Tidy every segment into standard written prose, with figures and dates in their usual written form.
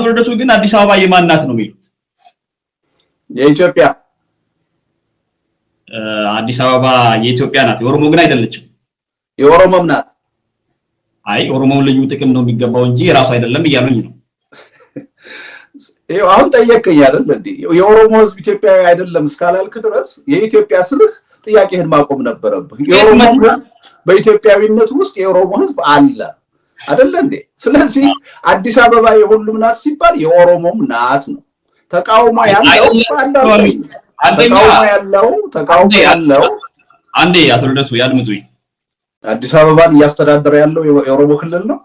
አቶ ልደቱ ግን አዲስ አበባ የማን ናት ነው የሚሉት? የኢትዮጵያ አዲስ አበባ የኢትዮጵያ ናት፣ የኦሮሞ ግን አይደለችም። የኦሮሞም ናት። አይ ኦሮሞው ልዩ ጥቅም ነው የሚገባው እንጂ የራሱ አይደለም እያሉኝ ነው። አሁን ጠየቀኝ አይደል እንዴ? የኦሮሞ ህዝብ ኢትዮጵያዊ አይደለም እስካላልክ ድረስ የኢትዮጵያ ስልህ ጥያቄህን ማቆም ነበረብህ። የኦሮሞ ህዝብ በኢትዮጵያዊነት ውስጥ የኦሮሞ ህዝብ አለ አይደል እንዴ? ስለዚህ አዲስ አበባ የሁሉም ናት ሲባል የኦሮሞም ናት ነው። ተቃውሞ ያለው አንዴ አቶ ልደቱ ያድምጡኝ። አዲስ አበባን እያስተዳደረ ያለው የኦሮሞ ክልል ነው።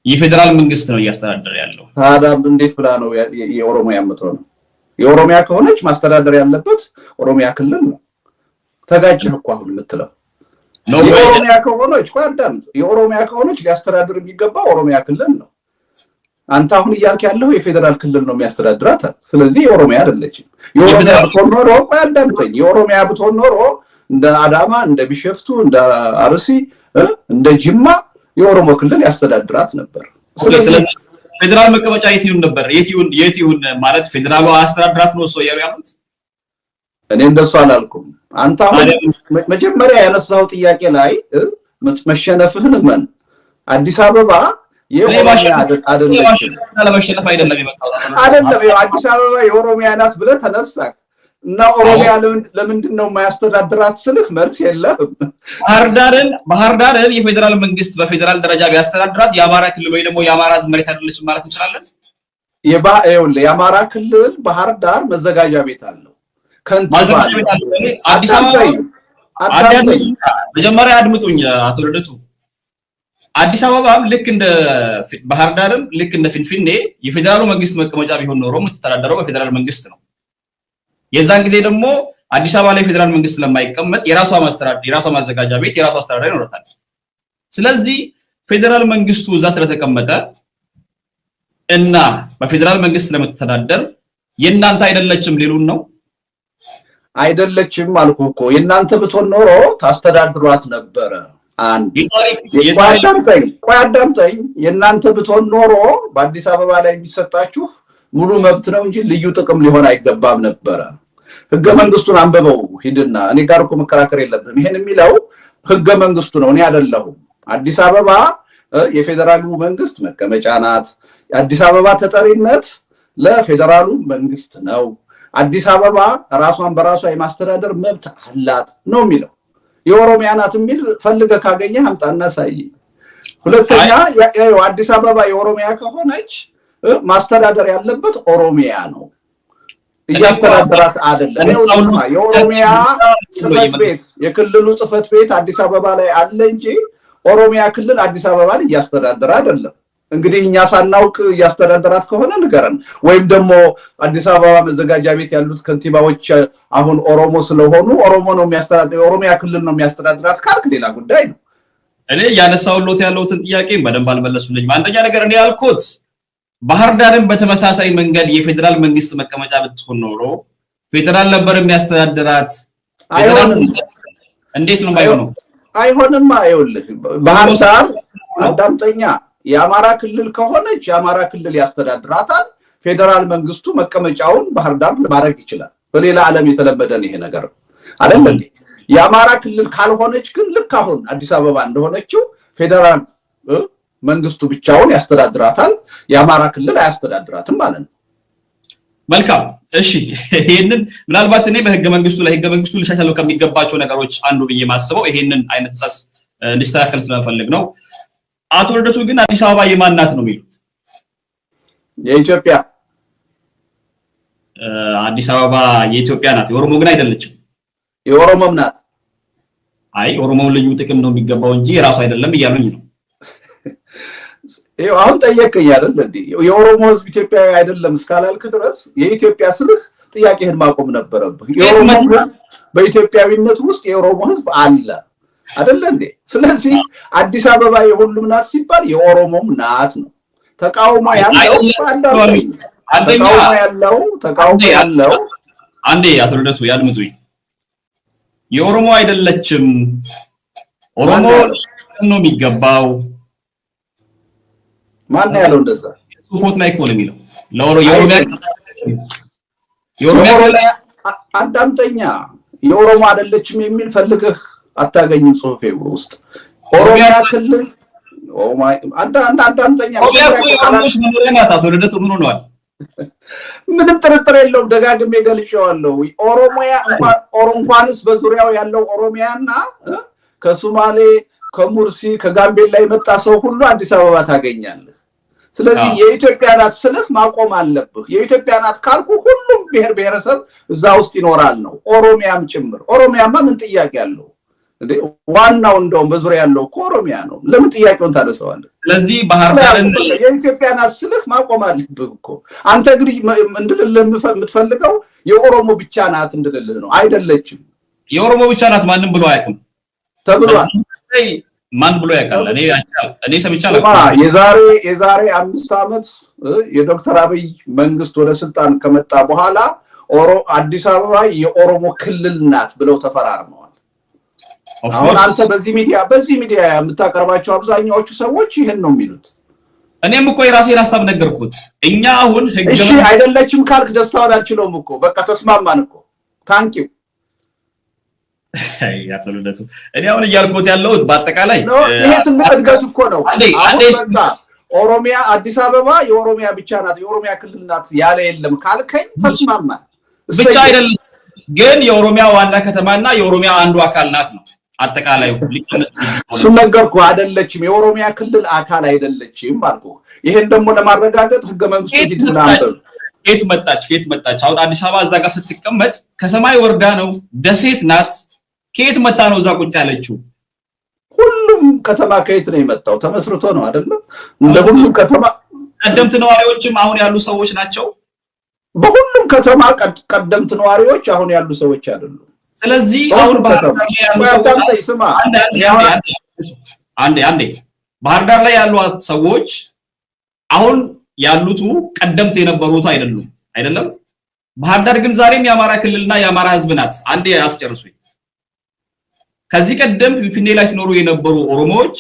የፌደራል መንግስት ነው እያስተዳደረ ያለው። ታዲያ እንዴት ብላ ነው የኦሮሚያ የምትሆነው? የኦሮሚያ ከሆነች ማስተዳደር ያለበት ኦሮሚያ ክልል ነው። ተጋጭህ እኮ አሁን የምትለው የኦሮሚያ ከሆነች ቋዳምጥ የኦሮሚያ ከሆነች ሊያስተዳድር የሚገባው ኦሮሚያ ክልል ነው። አንተ አሁን እያልክ ያለው የፌደራል ክልል ነው የሚያስተዳድራት። ስለዚህ የኦሮሚያ አይደለችም። የኦሮሚያ ብትሆን ኖሮ ቋዳምጠኝ የኦሮሚያ ብትሆን ኖሮ እንደ አዳማ እንደ ቢሸፍቱ እንደ አርሲ እንደ ጅማ የኦሮሞ ክልል ያስተዳድራት ነበር። ስለዚህ ፌደራል መቀመጫ የት ይሁን ነበር? የት ይሁን ማለት ፌደራሉ አስተዳድራት ነው ሰው ያሉት። እኔ እንደሱ አላልኩም። አንተ አሁን መጀመሪያ ያነሳው ጥያቄ ላይ መሸነፍህን ምን አዲስ አበባ የኦሮሚያ አይደለም ለመሸነፍ አይደለም የመጣው አይደለም። አዲስ አበባ የኦሮሚያ ናት ብለህ ተነሳህ እና ኦሮሚያ ለምንድን ነው የማያስተዳድራት ስልህ መልስ የለም። ባህር ዳርን የፌደራል መንግስት በፌደራል ደረጃ ቢያስተዳድራት የአማራ ክልል ወይ ደግሞ የአማራ መሬት አይደለችም ማለት እንችላለን። የአማራ ክልል ባህር ዳር መዘጋጃ ቤት አለው። ከንቲባ አዲስ አበባ መጀመሪያ አድምጡኝ አቶ ልደቱ። አዲስ አበባም ልክ እንደ ባህር ዳርም ልክ እንደ ፊንፊኔ የፌደራሉ መንግስት መቀመጫ ቢሆን ኖሮ የምትተዳደረው በፌደራል መንግስት ነው። የዛን ጊዜ ደግሞ አዲስ አበባ ላይ ፌደራል መንግስት ስለማይቀመጥ የራሷ ማስተዳደር የራሷ ማዘጋጃ ቤት የራሷ አስተዳደር ይኖራታል። ስለዚህ ፌደራል መንግስቱ እዛ ስለተቀመጠ እና በፌደራል መንግስት ስለምትተዳደር የእናንተ አይደለችም ሊሉን ነው። አይደለችም አልኩህ እኮ የእናንተ ብትሆን ኖሮ ታስተዳድሯት ነበረ። አንድ ቆይ አዳምጠኝ። የእናንተ ብትሆን ኖሮ በአዲስ አበባ ላይ የሚሰጣችሁ ሙሉ መብት ነው እንጂ ልዩ ጥቅም ሊሆን አይገባም ነበረ። ህገ መንግስቱን አንበበው ሂድና። እኔ ጋር እኮ መከራከር የለብንም። ይሄን የሚለው ህገ መንግስቱ ነው፣ እኔ አይደለሁም። አዲስ አበባ የፌደራሉ መንግስት መቀመጫ ናት። የአዲስ አበባ ተጠሪነት ለፌደራሉ መንግስት ነው። አዲስ አበባ ራሷን በራሷ የማስተዳደር መብት አላት ነው የሚለው። የኦሮሚያ ናት የሚል ፈልገህ ካገኘህ አምጣና ሳይ። ሁለተኛ አዲስ አበባ የኦሮሚያ ከሆነች ማስተዳደር ያለበት ኦሮሚያ ነው፣ እያስተዳደራት አይደለም። የኦሮሚያ ጽፈት ቤት የክልሉ ጽፈት ቤት አዲስ አበባ ላይ አለ እንጂ ኦሮሚያ ክልል አዲስ አበባን እያስተዳደረ አይደለም። እንግዲህ እኛ ሳናውቅ እያስተዳደራት ከሆነ ንገረን። ወይም ደግሞ አዲስ አበባ መዘጋጃ ቤት ያሉት ከንቲባዎች አሁን ኦሮሞ ስለሆኑ ኦሮሞ ነው የሚያስተዳድር የኦሮሚያ ክልል ነው የሚያስተዳድራት ካልክ ሌላ ጉዳይ ነው። እኔ ያነሳውሎት ያለውትን ጥያቄ በደንብ አልመለሱልኝም። አንደኛ ነገር እኔ ያልኩት ባህር ዳርን በተመሳሳይ መንገድ የፌደራል መንግስት መቀመጫ ብትሆን ኖሮ ፌደራል ነበር የሚያስተዳድራት። እንዴት ነው የማይሆነው? አይሆንማ። ይኸውልህ ባህር ዳር አዳምጠኛ የአማራ ክልል ከሆነች የአማራ ክልል ያስተዳድራታል። ፌደራል መንግስቱ መቀመጫውን ባህር ዳር ማድረግ ይችላል። በሌላ ዓለም የተለመደ ነው ይሄ ነገር አይደል እንዴ? የአማራ ክልል ካልሆነች ግን ልክ አሁን አዲስ አበባ እንደሆነችው ፌደራል መንግስቱ ብቻውን ያስተዳድራታል፣ የአማራ ክልል አያስተዳድራትም ማለት ነው። መልካም እሺ። ይሄንን ምናልባት እኔ በህገ መንግስቱ ለህገ መንግስቱ ሊሻሻለው ከሚገባቸው ነገሮች አንዱ ብዬ ማስበው ይሄንን አይነት ተሳስ እንዲስተካከል ስለፈልግ ነው። አቶ ልደቱ ግን አዲስ አበባ የማን ናት ነው የሚሉት? የኢትዮጵያ አዲስ አበባ የኢትዮጵያ ናት፣ የኦሮሞ ግን አይደለችም። የኦሮሞም ናት። አይ ኦሮሞው ልዩ ጥቅም ነው የሚገባው እንጂ የራሱ አይደለም እያሉኝ ነው። አሁን ጠየቀኝ አይደል እንዴ? የኦሮሞ ህዝብ ኢትዮጵያዊ አይደለም እስካላልክ ድረስ የኢትዮጵያ ስልህ ጥያቄህን ማቆም ነበረብህ። የኦሮሞ ህዝብ በኢትዮጵያዊነት ውስጥ የኦሮሞ ህዝብ አለ አይደል እንዴ? ስለዚህ አዲስ አበባ የሁሉም ናት ሲባል የኦሮሞም ናት ነው። ተቃውሞ ያለው አንዴ አቶ ልደቱ ያድምጡኝ። የኦሮሞ አይደለችም ኦሮሞ ነው የሚገባው። ማን ያለው እንደዛ? እሱ ጽሁፎት ላይ እኮ ነው የሚለው የኦሮሚያ አዳምጠኛ የኦሮሞ አይደለችም የሚል ፈልገህ አታገኝም ጽሁፌ ውስጥ ኦሮሚያ ክልል አዳምጠኛ ምንም ጥርጥር የለውም ደጋግሜ ገልጬዋለሁ እንኳንስ በዙሪያው ያለው ኦሮሚያና ከሶማሌ ከሙርሲ ከጋምቤላ የመጣ ሰው ሁሉ አዲስ አበባ ታገኛለህ ስለዚህ የኢትዮጵያ ናት ስልህ ማቆም አለብህ የኢትዮጵያ ናት ካልኩ ሁሉም ብሔር ብሔረሰብ እዛ ውስጥ ይኖራል ነው ኦሮሚያም ጭምር ኦሮሚያማ ምን ጥያቄ አለው እንዴ ዋናው እንደውም በዙሪያ ያለው ኦሮሚያ ነው ለምን ጥያቄውን ታነሳዋለህ ስለዚህ ባህር ዳርን የኢትዮጵያ ናት ስልህ ማቆም አለብህ እኮ አንተ እንግዲህ እንድልልህ የምትፈልገው የኦሮሞ ብቻ ናት እንድልልህ ነው አይደለችም የኦሮሞ ብቻ ናት ማንንም ብሎ አያውቅም ተብሏል ማን ብሎ ያውቃል እኔ ሰምቻለሁ የዛሬ 5 አመት የዶክተር አብይ መንግስት ወደ ስልጣን ከመጣ በኋላ አዲስ አበባ የኦሮሞ ክልል ናት ብለው ተፈራርመዋል አሁን አንተ በዚህ ሚዲያ የምታቀርባቸው አብዛኛዎቹ ሰዎች ይሄን ነው የሚሉት እኔም እኮ የራሴን ሐሳብ ነገርኩት እኛ አሁን እሺ አይደለችም ካልክ ደስታውን አልችለውም እኮ በቃ ተስማማን እኮ ታንኪው ያተሉለቱ እኔ አሁን እያልኩት ያለሁት በአጠቃላይ ይሄ ትልቅ እድገት እኮ ነው ኦሮሚያ አዲስ አበባ የኦሮሚያ ብቻ ናት የኦሮሚያ ክልል ናት ያለ የለም ካልከኝ ተስማማን ብቻ አይደለም ግን የኦሮሚያ ዋና ከተማና የኦሮሚያ አንዱ አካል ናት ነው አጠቃላይ ነገርኩ አይደለችም የኦሮሚያ ክልል አካል አይደለችም አልኩ ይሄን ደግሞ ለማረጋገጥ ህገ መንግስቱ ይድናል ከየት መጣች አሁን አዲስ አበባ እዛ ጋር ስትቀመጥ ከሰማይ ወርዳ ነው ደሴት ናት ከየት መጣ ነው እዛ ቁጭ ያለችው ሁሉም ከተማ ከየት ነው የመጣው ተመስርቶ ነው አይደል እንደ ሁሉም ከተማ ቀደምት ነዋሪዎችም አሁን ያሉ ሰዎች ናቸው በሁሉም ከተማ ቀደምት ነዋሪዎች አሁን ያሉ ሰዎች አይደሉም ስለዚህ አሁን ባህር ዳር ላይ ያሉ ባህር ዳር ላይ ያሉ ሰዎች አሁን ያሉት ቀደምት የነበሩት አይደለም ባህር ዳር ግን ዛሬም የአማራ ክልልና የአማራ ህዝብ ናት አንዴ ያስጨርሱኝ ከዚህ ቀደም ፊንፊኔ ላይ ሲኖሩ የነበሩ ኦሮሞዎች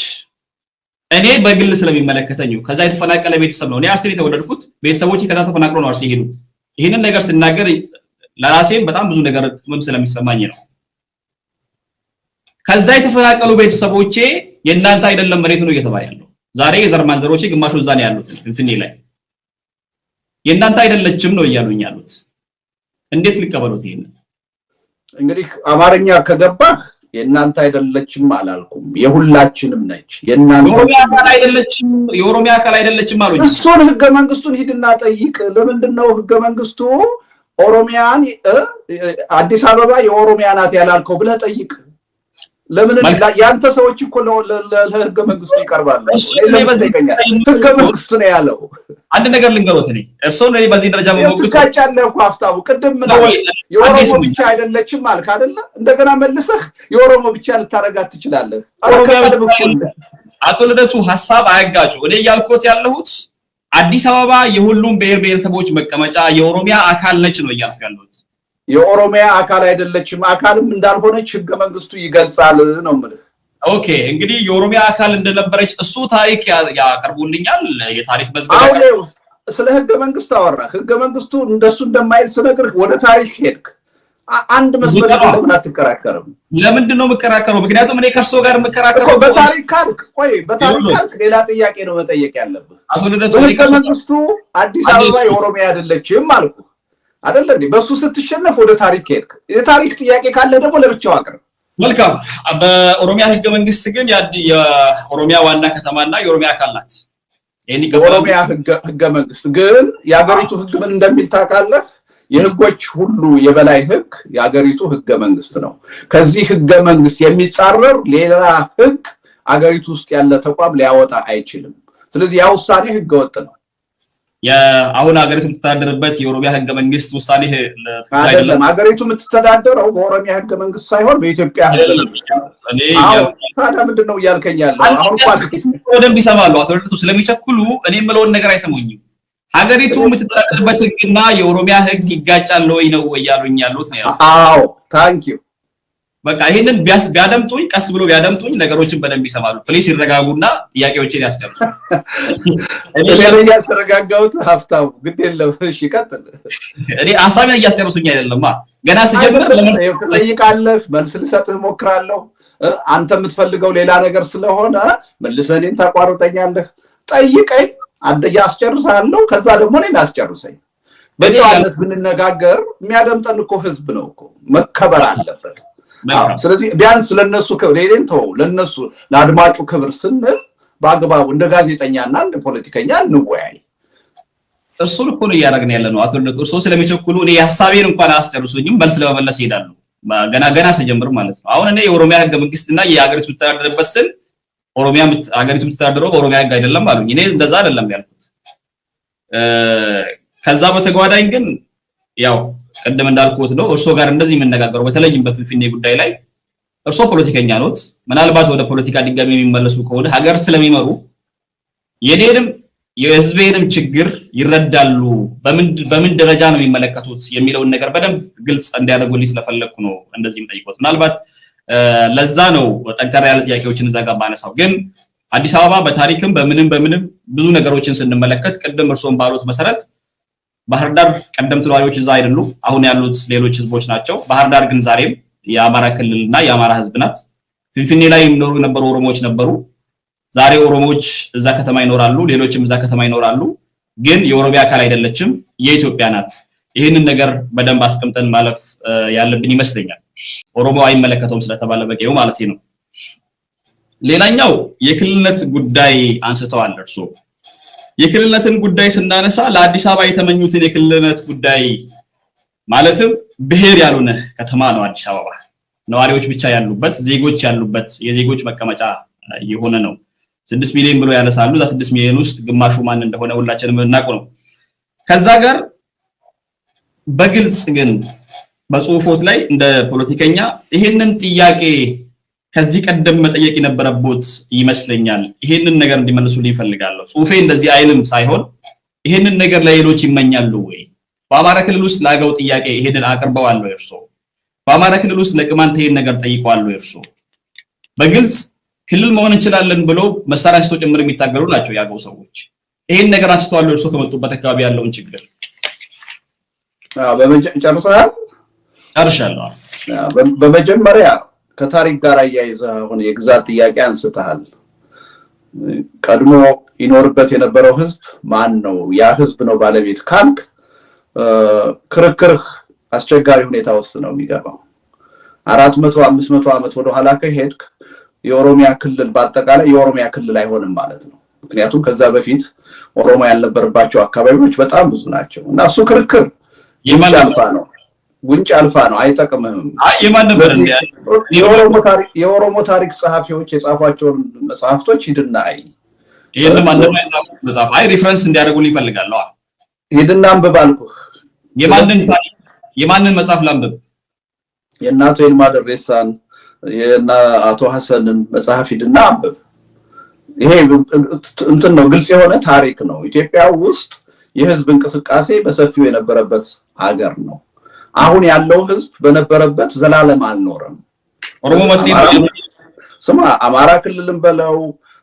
እኔ በግል ስለሚመለከተኝ ከዛ የተፈናቀለ ቤተሰብ ነው እኔ አርሲ ላይ ተወለድኩት ቤተሰቦቼ ከዛ ተፈናቅለው ነው አርሲ ሄዱት ይሄንን ነገር ስናገር ለራሴም በጣም ብዙ ነገር ስለሚሰማኝ ነው ከዛ የተፈናቀሉ ቤተሰቦቼ የእናንተ አይደለም መሬቱ ነው እየተባለ ያለው ዛሬ የዘር ማንዘሮቼ ግማሹ እዛ ነው ያሉት ፊንፊኔ ላይ የእናንተ አይደለችም ነው እያሉኝ ያሉት እንዴት ልቀበሉት ይሄን እንግዲህ አማርኛ ከገባህ የእናንተ አይደለችም አላልኩም የሁላችንም ነች የኦሮሚያ አካል አይደለችም አሉኝ እሱን ህገ መንግስቱን ሂድና ጠይቅ ለምንድነው ህገ መንግስቱ ኦሮሚያን አዲስ አበባ የኦሮሚያ ናት ያላልከው ብለህ ጠይቅ ለምን ያንተ ሰዎች እኮ ለህገ መንግስቱ ይቀርባሉ ህገ መንግስቱ ነው ያለው አንድ ነገር ልንገሮት እኔ እርሶ ነው በዚህ ደረጃ መሞግቱ ካጫለህ እኮ አፍታቡ ቅድም ነው የኦሮሞ ብቻ አይደለችም አልክ አይደለ እንደገና መልሰህ የኦሮሞ ብቻ ልታረጋት ትችላለህ አቶ ልደቱ ሐሳብ አያጋጩ እኔ ያልኩት ያለሁት አዲስ አበባ የሁሉም ብሔር ብሔረሰቦች መቀመጫ የኦሮሚያ አካል ነች ነው ያልኩት የኦሮሚያ አካል አይደለችም አካልም እንዳልሆነች ህገ መንግስቱ ይገልጻል ነው ማለት ኦኬ እንግዲህ የኦሮሚያ አካል እንደነበረች እሱ ታሪክ ያቀርቡልኛል የታሪክ መዝገብ ስለ ህገ መንግስት አወራ ህገ መንግስቱ እንደሱ እንደማይል ስነግር ወደ ታሪክ ሄድክ አንድ መስመር ለምን አትከራከርም ለምንድን ነው መከራከረው ምክንያቱም እኔ ከርሶ ጋር መከራከረው በታሪክ ካልክ ሌላ ጥያቄ ነው መጠየቅ ያለብህ አቶ ልደቱ ህገ መንግስቱ አዲስ አበባ የኦሮሚያ አይደለችም አልኩ አይደል እንዴ በሱ ስትሸነፍ ወደ ታሪክ ሄድክ የታሪክ ጥያቄ ካለ ደግሞ ለብቻው አቅርብ መልካም በኦሮሚያ ህገ መንግስት ግን የኦሮሚያ ዋና ከተማና የኦሮሚያ አካል ናት የኦሮሚያ ህገ መንግስት ግን የሀገሪቱ ህግ ምን እንደሚል ታውቃለህ የህጎች ሁሉ የበላይ ህግ የሀገሪቱ ህገ መንግስት ነው ከዚህ ህገ መንግስት የሚጻረር ሌላ ህግ አገሪቱ ውስጥ ያለ ተቋም ሊያወጣ አይችልም ስለዚህ ያ ውሳኔ ህገ ወጥ ነው አሁን ሀገሪቱ የምትተዳደርበት የኦሮሚያ ህገ መንግስት ውሳኔ አይደለም ሀገሪቱ የምትተዳደረው በኦሮሚያ ህገ መንግስት ሳይሆን በኢትዮጵያ ህገ መንግስት እኔ ታዲያ ምንድነው እያልከኝ ያለው አሁን ወደም ይሰማሉ አቶ ልደቱ ስለሚቸኩሉ እኔ የምለውን ነገር አይሰሙኝም ሀገሪቱ የምትተዳደርበት ህግና የኦሮሚያ ህግ ይጋጫል ወይ ነው ያሉኝ ያሉት ነው አዎ ታንክ ዩ በቃ ይሄንን ቢያደምጡኝ ቀስ ብሎ ቢያደምጡኝ ነገሮችን በደንብ ይሰማሉ። ፕሊስ ይረጋጉና ጥያቄዎችን ያስደምጡ። እኔ ለምን ያልተረጋጋሁት ሀፍታው ግድ የለም እሺ ቀጥል። እኔ ሐሳቤን እያስጨረሱኝ አይደለማ ገና ስጀምር ለምን ትጠይቃለህ መልስ ልሰጥህ እሞክራለሁ። አንተ የምትፈልገው ሌላ ነገር ስለሆነ መልሰህ እኔን ታቋርጠኛለህ። ጠይቀኝ ያስጨርሳለሁ ከዛ ደግሞ እኔን አስጨርሰኝ። በደዋለት ብንነጋገር የሚያደምጠን እኮ ህዝብ ነው እኮ መከበር አለበት። ስለዚህ ቢያንስ ለነሱ ክብር የሌን ተው ለነሱ ለአድማጩ ክብር ስንል በአግባቡ እንደ ጋዜጠኛና እንደ ፖለቲከኛ እንወያይ። እሱን እኮ ነው እያደረግን ያለነው። አቶ ልደቱ እርሶ ስለሚቸኩሉ እኔ ሐሳቤን እንኳን አያስጨርሱኝም መልስ ለመመለስ ይሄዳሉ። ገና ስጀምር ማለት ነው። አሁን እኔ የኦሮሚያ ህገ መንግስትና የሀገሪቱ የምትተዳደርበት ስል ኦሮሚያ ሀገሪቱ የምትተዳደረው በኦሮሚያ ህግ አይደለም አሉኝ። እኔ እንደዛ አይደለም ያልኩት። ከዛ በተጓዳኝ ግን ያው ቀደም እንዳልኩት ነው እርሶ ጋር እንደዚህ የምንነጋገረው በተለይም በፊንፊኔ ጉዳይ ላይ እርሶ ፖለቲከኛ ኖት። ምናልባት ወደ ፖለቲካ ድጋሚ የሚመለሱ ከሆነ ሀገር ስለሚመሩ የኔንም የህዝቤንም ችግር ይረዳሉ፣ በምን ደረጃ ነው የሚመለከቱት የሚለውን ነገር በደንብ ግልጽ እንዲያደርጉልኝ ስለፈለኩ ነው እንደዚህም ጠይቆት። ምናልባት ለዛ ነው ጠንከር ያለ ጥያቄዎችን እዛ ጋር ባነሳው። ግን አዲስ አበባ በታሪክም በምንም ብዙ ነገሮችን ስንመለከት ቅድም እርሶም ባሉት መሰረት ባህር ዳር ቀደምት ነዋሪዎች እዛ አይደሉም፣ አሁን ያሉት ሌሎች ህዝቦች ናቸው። ባህር ዳር ግን ዛሬም የአማራ ክልልና የአማራ ህዝብ ናት። ፊንፊኔ ላይ የሚኖሩ የነበሩ ኦሮሞዎች ነበሩ። ዛሬ ኦሮሞዎች እዛ ከተማ ይኖራሉ፣ ሌሎችም እዛ ከተማ ይኖራሉ። ግን የኦሮሚያ አካል አይደለችም፣ የኢትዮጵያ ናት። ይህንን ነገር በደንብ አስቀምጠን ማለፍ ያለብን ይመስለኛል። ኦሮሞ አይመለከተውም ስለተባለ በቂው ማለት ነው። ሌላኛው የክልልነት ጉዳይ አንስተዋል እርሶ። የክልልነትን ጉዳይ ስናነሳ ለአዲስ አበባ የተመኙትን የክልልነት ጉዳይ ማለትም ብሔር ያልሆነ ከተማ ነው አዲስ አበባ። ነዋሪዎች ብቻ ያሉበት፣ ዜጎች ያሉበት፣ የዜጎች መቀመጫ የሆነ ነው። 6 ሚሊዮን ብሎ ያነሳሉ። እዛ 6 ሚሊዮን ውስጥ ግማሹ ማን እንደሆነ ሁላችንም እናውቀው ነው። ከዛ ጋር በግልጽ ግን በጽሁፎት ላይ እንደ ፖለቲከኛ ይሄንን ጥያቄ ከዚህ ቀደም መጠየቅ የነበረቦት ይመስለኛል። ይሄንን ነገር እንዲመልሱልኝ ይፈልጋለሁ። ጽሁፌ እንደዚህ አይልም ሳይሆን ይሄንን ነገር ለሌሎች ይመኛሉ ወይ? በአማራ ክልል ውስጥ ላገው ጥያቄ ይሄንን አቅርበዋል ወይ እርሶ? በአማራ ክልል ውስጥ ለቅማንት ይሄን ነገር ጠይቀዋል ወይ እርሶ? በግልጽ ክልል መሆን እንችላለን ብሎ መሳሪያ አንስቶ ጭምር የሚታገሉ ናቸው ያገው ሰዎች። ይሄን ነገር አንስተዋል እርሶ ከመጡበት አካባቢ ያለውን ችግር? ጨርሻለሁ። በመጀመሪያ ከታሪክ ጋር አያይዘህ አሁን የግዛት ጥያቄ አንስተሃል። ቀድሞ ይኖርበት የነበረው ህዝብ ማን ነው? ያ ህዝብ ነው ባለቤት ካልክ ክርክርህ አስቸጋሪ ሁኔታ ውስጥ ነው የሚገባው። 400 500 ዓመት ወደ ኋላ ከሄድክ የኦሮሚያ ክልል በአጠቃላይ የኦሮሚያ ክልል አይሆንም ማለት ነው። ምክንያቱም ከዛ በፊት ኦሮሞ ያልነበረባቸው አካባቢዎች በጣም ብዙ ናቸው እና እሱ ክርክር ጉንጭ አልፋ ነው፣ አይጠቅምህም። የማን ነበር እንዴ? የኦሮሞ ታሪክ ጸሐፊዎች የጻፏቸውን መጽሐፍቶች ሂድና አይ። ይሄንን ማን ነው የጻፈው መጽሐፍ? አይ ሪፈረንስ እንዲያደርጉልኝ ይፈልጋለሁ። ሂድና አንብብ አልኩህ። የማንን መጽሐፍ ላንብብ? የእናቶ ይልማ ደሬሳን የና አቶ ሐሰንን መጽሐፍ ሂድና አንብብ። ይሄ እንትን ነው፣ ግልጽ የሆነ ታሪክ ነው። ኢትዮጵያ ውስጥ የህዝብ እንቅስቃሴ በሰፊው የነበረበት ሀገር ነው። አሁን ያለው ህዝብ በነበረበት ዘላለም አልኖረም። ኦሮሞ መጥተው ስማ፣ አማራ ክልልም በለው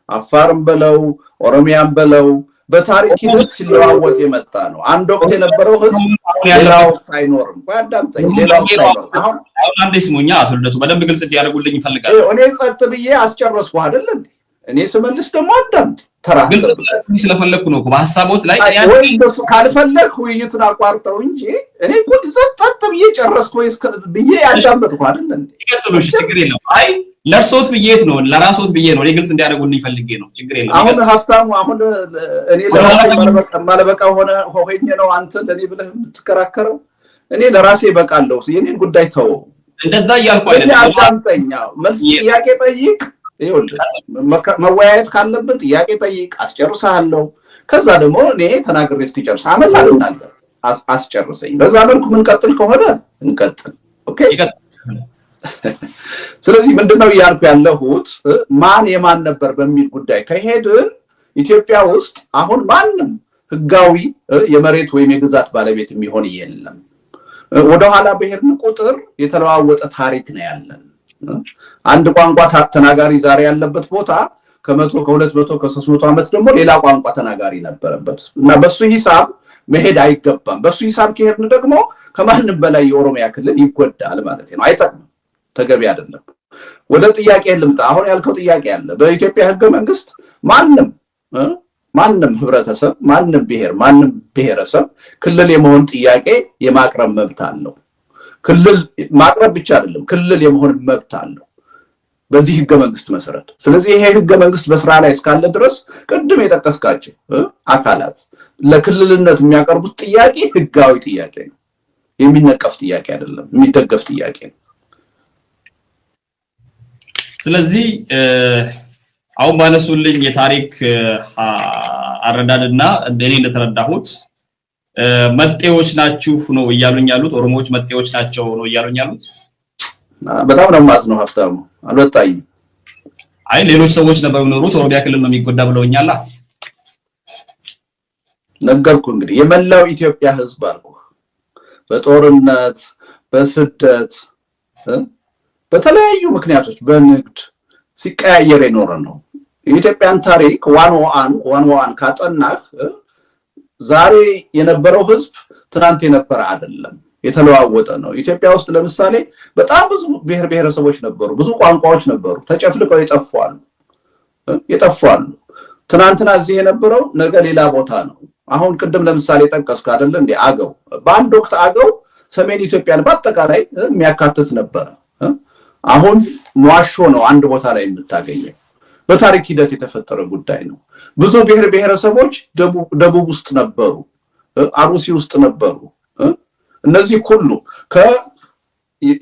አፋርም በለው ኦሮሚያም በለው በታሪክ ሂደት ሲለዋወጥ የመጣ ነው። አንድ ወቅት የነበረው ህዝብ ሌላው አይኖርም። ባዳምጠኝ፣ ሌላው አይኖርም። አሁን አንዴ ስሙኛ፣ አቶ ልደቱ በደንብ ግልጽ እንዲያደርጉልኝ ይፈልጋል። እኔ ጸጥ ብዬ አስጨረስኩ አይደል እንዴ? እኔ ስመልስ ደግሞ አዳምጥ። ግልጽ ስለፈለኩ ነው በሐሳቦት ላይ ወይ እንደሱ ካልፈለክ ውይይቱን አቋርጠው እንጂ እኔ እኮ ጸጥ ብዬ ጨረስኩ ብዬ ያዳምጥኩ አይደል እንዴ? ይቀጥሉሽ፣ ችግር የለም። አይ ለርሶት ብዬት ነው ለራሶት ብዬ ነው። እኔ ግልጽ እንዲያደርጉልኝ ፈልጌ ነው። ችግር የለም። አሁን ሀፍታሙ አሁን እኔ ለራሴ ማለበቃ ሆኜ ነው አንተ ለኔ ብለህ የምትከራከረው? እኔ ለራሴ በቃለሁ። የኔን ጉዳይ ተው። እንደዛ እያልኩ አይደለም። አዳምጠኛ፣ መልስ ጥያቄ ጠይቅ። ይኸውልህ መወያየት ካለብን ጥያቄ ጠይቅ፣ አስጨርሳለሁ። ከዛ ደግሞ እኔ ተናግሬ እስኪጨርስ አመት አልናገር፣ አስጨርሰኝ። በዛ መልኩ ምን ቀጥል ከሆነ እንቀጥል። ኦኬ። ስለዚህ ምንድነው ያልኩ ያለሁት ማን የማን ነበር በሚል ጉዳይ ከሄድን ኢትዮጵያ ውስጥ አሁን ማንም ህጋዊ የመሬት ወይም የግዛት ባለቤት የሚሆን የለም። ወደ ኋላ በሄድን ቁጥር የተለዋወጠ ታሪክ ነው ያለን። አንድ ቋንቋ ተናጋሪ ዛሬ ያለበት ቦታ ከ100 ከ200 ከ300 ዓመት ደግሞ ሌላ ቋንቋ ተናጋሪ ነበረበት እና በሱ ሂሳብ መሄድ አይገባም። በሱ ሂሳብ ከሄድን ደግሞ ከማንም በላይ የኦሮሚያ ክልል ይጎዳል ማለት ነው። አይጠቅም፣ ተገቢ አይደለም። ወደ ጥያቄ ልምጣ። አሁን ያልከው ጥያቄ አለ። በኢትዮጵያ ህገ መንግስት ማንም ህብረተሰብ፣ ማንም ብሔር፣ ማንም ብሔረሰብ ክልል የመሆን ጥያቄ የማቅረብ መብት አለው። ክልል ማቅረብ ብቻ አይደለም፣ ክልል የመሆን መብት አለው በዚህ ህገ መንግስት መሰረት። ስለዚህ ይሄ ህገ መንግስት በስራ ላይ እስካለ ድረስ ቅድም የጠቀስካቸው አካላት ለክልልነት የሚያቀርቡት ጥያቄ ህጋዊ ጥያቄ ነው። የሚነቀፍ ጥያቄ አይደለም፣ የሚደገፍ ጥያቄ ነው። ስለዚህ አሁን ባነሱልኝ የታሪክ አረዳድና እንደኔ እንደተረዳሁት መጤዎች ናችሁ ነው እያሉኝ ያሉት። ኦሮሞዎች መጤዎች ናቸው ነው እያሉኝ ያሉት። በጣም ነው ማዝነው ሀፍታሙ አልወጣኝም። አይ ሌሎች ሰዎች ነበሩ ኖሩት ኦሮሚያ ክልል ነው የሚጎዳ ብለውኛል። ነገርኩ እንግዲህ የመላው ኢትዮጵያ ህዝብ አልኩ በጦርነት በስደት በተለያዩ ምክንያቶች በንግድ ሲቀያየር የኖረ ነው። የኢትዮጵያን ታሪክ ዋን ካጠናህ ዛሬ የነበረው ህዝብ ትናንት የነበረ አይደለም፣ የተለዋወጠ ነው። ኢትዮጵያ ውስጥ ለምሳሌ በጣም ብዙ ብሔር ብሔረሰቦች ነበሩ፣ ብዙ ቋንቋዎች ነበሩ፣ ተጨፍልቀው የጠፋሉ። ትናንትና እዚህ የነበረው ነገ ሌላ ቦታ ነው። አሁን ቅድም ለምሳሌ ጠቀስኩ አይደል እንዴ አገው፣ በአንድ ወቅት አገው ሰሜን ኢትዮጵያን በአጠቃላይ የሚያካትት ነበረ። አሁን ሟሾ ነው አንድ ቦታ ላይ የምታገኘው። በታሪክ ሂደት የተፈጠረ ጉዳይ ነው። ብዙ ብሔር ብሔረሰቦች ደቡብ ውስጥ ነበሩ፣ አሩሲ ውስጥ ነበሩ። እነዚህ ሁሉ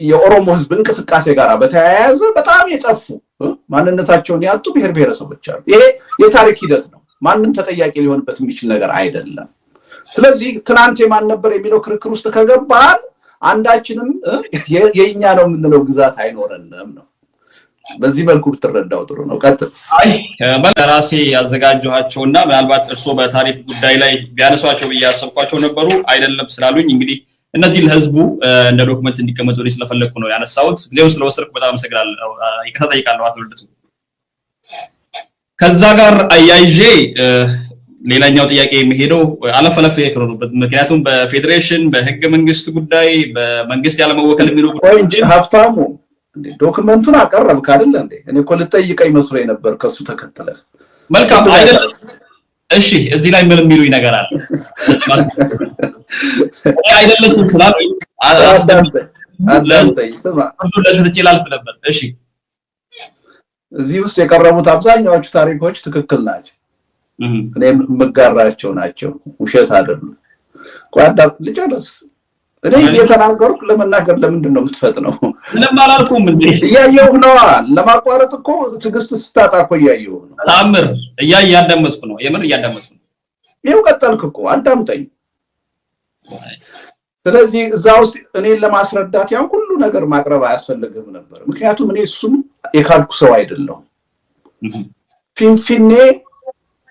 የኦሮሞ ህዝብ እንቅስቃሴ ጋር በተያያዘ በጣም የጠፉ ማንነታቸውን ያጡ ብሔር ብሔረሰቦች አሉ። ይሄ የታሪክ ሂደት ነው። ማንም ተጠያቂ ሊሆንበት የሚችል ነገር አይደለም። ስለዚህ ትናንት የማን ነበር የሚለው ክርክር ውስጥ ከገባን አንዳችንም የኛ ነው የምንለው ግዛት አይኖረንም ነው። በዚህ መልኩ ብትረዳው ጥሩ ነው። ቀጥል። አይ በራሴ ያዘጋጀኋቸውና ምናልባት እርሶ በታሪክ ጉዳይ ላይ ቢያነሷቸው ብያሰብኳቸው ነበሩ አይደለም ስላሉኝ እንግዲህ እነዚህ ለህዝቡ እንደ ዶክመንት እንዲቀመጡልኝ ስለፈለኩ ነው ያነሳሁት። ጊዜውን ስለወሰድኩ በጣም አመሰግናለሁ። ይቅርታ ጠይቃለሁ አቶ ልደቱ። ከዛ ጋር አያይዤ ሌላኛው ጥያቄ የሚሄደው አለፈለፈ የከረሩበት ምክንያቱም በፌዴሬሽን በህገ መንግስት ጉዳይ በመንግስት ያለመወከል የሚለው ጉዳይ እንጂ ሀፍታሙ ዶክመንቱን አቀረብክ አይደል እንዴ? እኔ እኮ ልጠይቀኝ መስሎኝ ነበር ከሱ ተከትለ። መልካም አይደል? እሺ እዚህ ላይ ምን የሚሉኝ ነገር አለ? አይደለችም ስላሉኝ ነበር። እሺ እዚህ ውስጥ የቀረቡት አብዛኛዎቹ ታሪኮች ትክክል ናቸው። እኔም መጋራቸው ናቸው፣ ውሸት አይደሉም። ቋዳ ልጨርስ። እኔ እየተናገርኩ ለመናገር ለምንድን ነው የምትፈጥነው? ለማላልኩም እንዴ እያየሁ ነው። ለማቋረጥ እኮ ትዕግስት ስታጣ እኮ እያየሁ ነው። ታምር እያዳመጥኩ ነው። የምር እያዳመጥኩ ነው። ይሄው ቀጠልክ እኮ አዳምጠኝ። ስለዚህ እዛ ውስጥ እኔን ለማስረዳት ያን ሁሉ ነገር ማቅረብ አያስፈልግም ነበር። ምክንያቱም እኔ እሱም የካድኩ ሰው አይደለሁም። ፊንፊኔ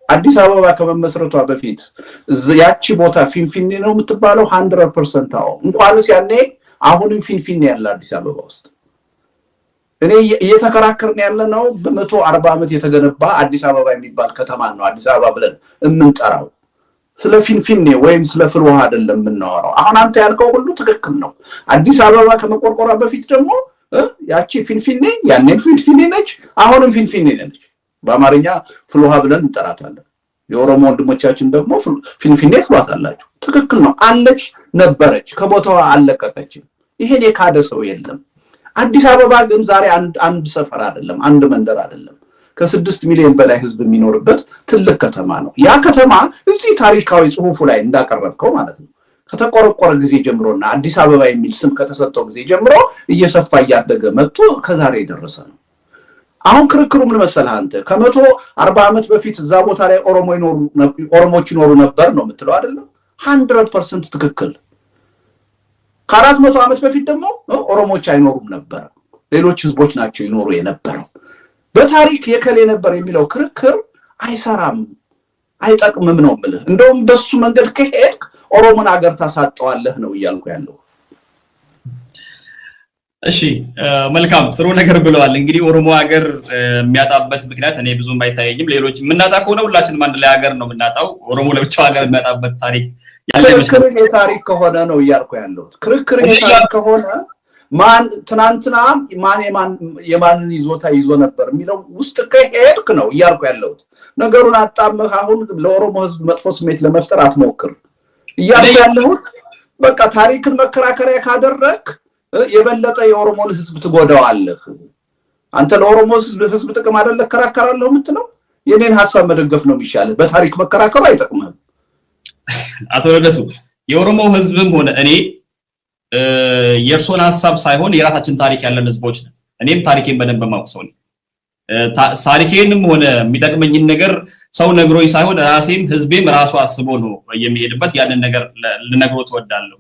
አዲስ አበባ ከመመስረቷ በፊት ያቺ ቦታ ፊንፊኔ ነው የምትባለው 100% አዎ። እንኳንስ ያኔ አሁንም ፊንፊኔ ያለ አዲስ አበባ ውስጥ እኔ እየተከራከርን ያለ ነው። በ140 ዓመት የተገነባ አዲስ አበባ የሚባል ከተማ ነው አዲስ አበባ ብለን የምንጠራው። ስለ ፊንፊኔ ወይም ስለ ፍልውሃ አይደለም የምናወራው። አሁን አንተ ያልከው ሁሉ ትክክል ነው። አዲስ አበባ ከመቆርቆሯ በፊት ደግሞ ያቺ ፊንፊኔ ያኔም ፊንፊኔ ነች፣ አሁንም ፊንፊኔ ነች። በአማርኛ ፍልውሃ ብለን እንጠራታለን። የኦሮሞ ወንድሞቻችን ደግሞ ፊንፊኔ ትሏታላችሁ። ትክክል ነው። አለች፣ ነበረች፣ ከቦታዋ አልለቀቀችም። ይሄን የካደ ሰው የለም። አዲስ አበባ ግን ዛሬ አንድ ሰፈር አይደለም፣ አንድ መንደር አይደለም። ከ6 ሚሊዮን በላይ ህዝብ የሚኖርበት ትልቅ ከተማ ነው። ያ ከተማ እዚህ ታሪካዊ ጽሑፉ ላይ እንዳቀረብከው ማለት ነው ከተቆረቆረ ጊዜ ጀምሮና አዲስ አበባ የሚል ስም ከተሰጠው ጊዜ ጀምሮ እየሰፋ እያደገ መጥቶ ከዛሬ የደረሰ ነው። አሁን ክርክሩ ምን መሰለህ አንተ ከ140 ዓመት በፊት እዛ ቦታ ላይ ኦሮሞዎች ይኖሩ ነበር ነው የምትለው አይደለም? 100% ትክክል። ከ400 ዓመት በፊት ደግሞ ኦሮሞዎች አይኖሩም ነበር፣ ሌሎች ህዝቦች ናቸው ይኖሩ የነበረው። በታሪክ የከሌ ነበር የሚለው ክርክር አይሰራም፣ አይጠቅምም ነው የምልህ። እንደውም በሱ መንገድ ከሄድክ ኦሮሞን ሀገር ታሳጠዋለህ ነው እያልኩ ያለው። እሺ መልካም ጥሩ ነገር ብለዋል። እንግዲህ ኦሮሞ ሀገር የሚያጣበት ምክንያት እኔ ብዙም አይታየኝም። ሌሎች የምናጣ ከሆነ ሁላችንም አንድ ላይ ሀገር ነው የምናጣው። ኦሮሞ ለብቻው ሀገር የሚያጣበት ታሪክ ያለ ክርክር የታሪክ ከሆነ ነው እያልኩ ያለሁት። ክርክር የታሪክ ከሆነ ማን ትናንትና ማን የማንን ይዞታ ይዞ ነበር የሚለው ውስጥ ከሄድክ ነው እያልኩ ያለሁት። ነገሩን አጣመህ አሁን ለኦሮሞ ህዝብ መጥፎ ስሜት ለመፍጠር አትሞክር እያልኩ ያለሁት። በቃ ታሪክን መከራከሪያ ካደረክ የበለጠ የኦሮሞን ህዝብ ትጎዳዋለህ። አንተ ለኦሮሞ ህዝብ ጥቅም አይደለ ከራከራለሁ የምትለው የኔን ሐሳብ መደገፍ ነው የሚሻለው። በታሪክ መከራከሩ አይጠቅምም። አቶ ልደቱ የኦሮሞ ህዝብም ሆነ እኔ የእርሶን ሐሳብ ሳይሆን የራሳችን ታሪክ ያለን ህዝቦች ነን። እኔም ታሪኬን በደንብ የማውቅ ሰው ነኝ። ታሪኬንም ሆነ የሚጠቅመኝን ነገር ሰው ነግሮኝ ሳይሆን ራሴም ህዝቤም ራሱ አስቦ ነው የሚሄድበት። ያንን ነገር ልነግሮት እወዳለሁ።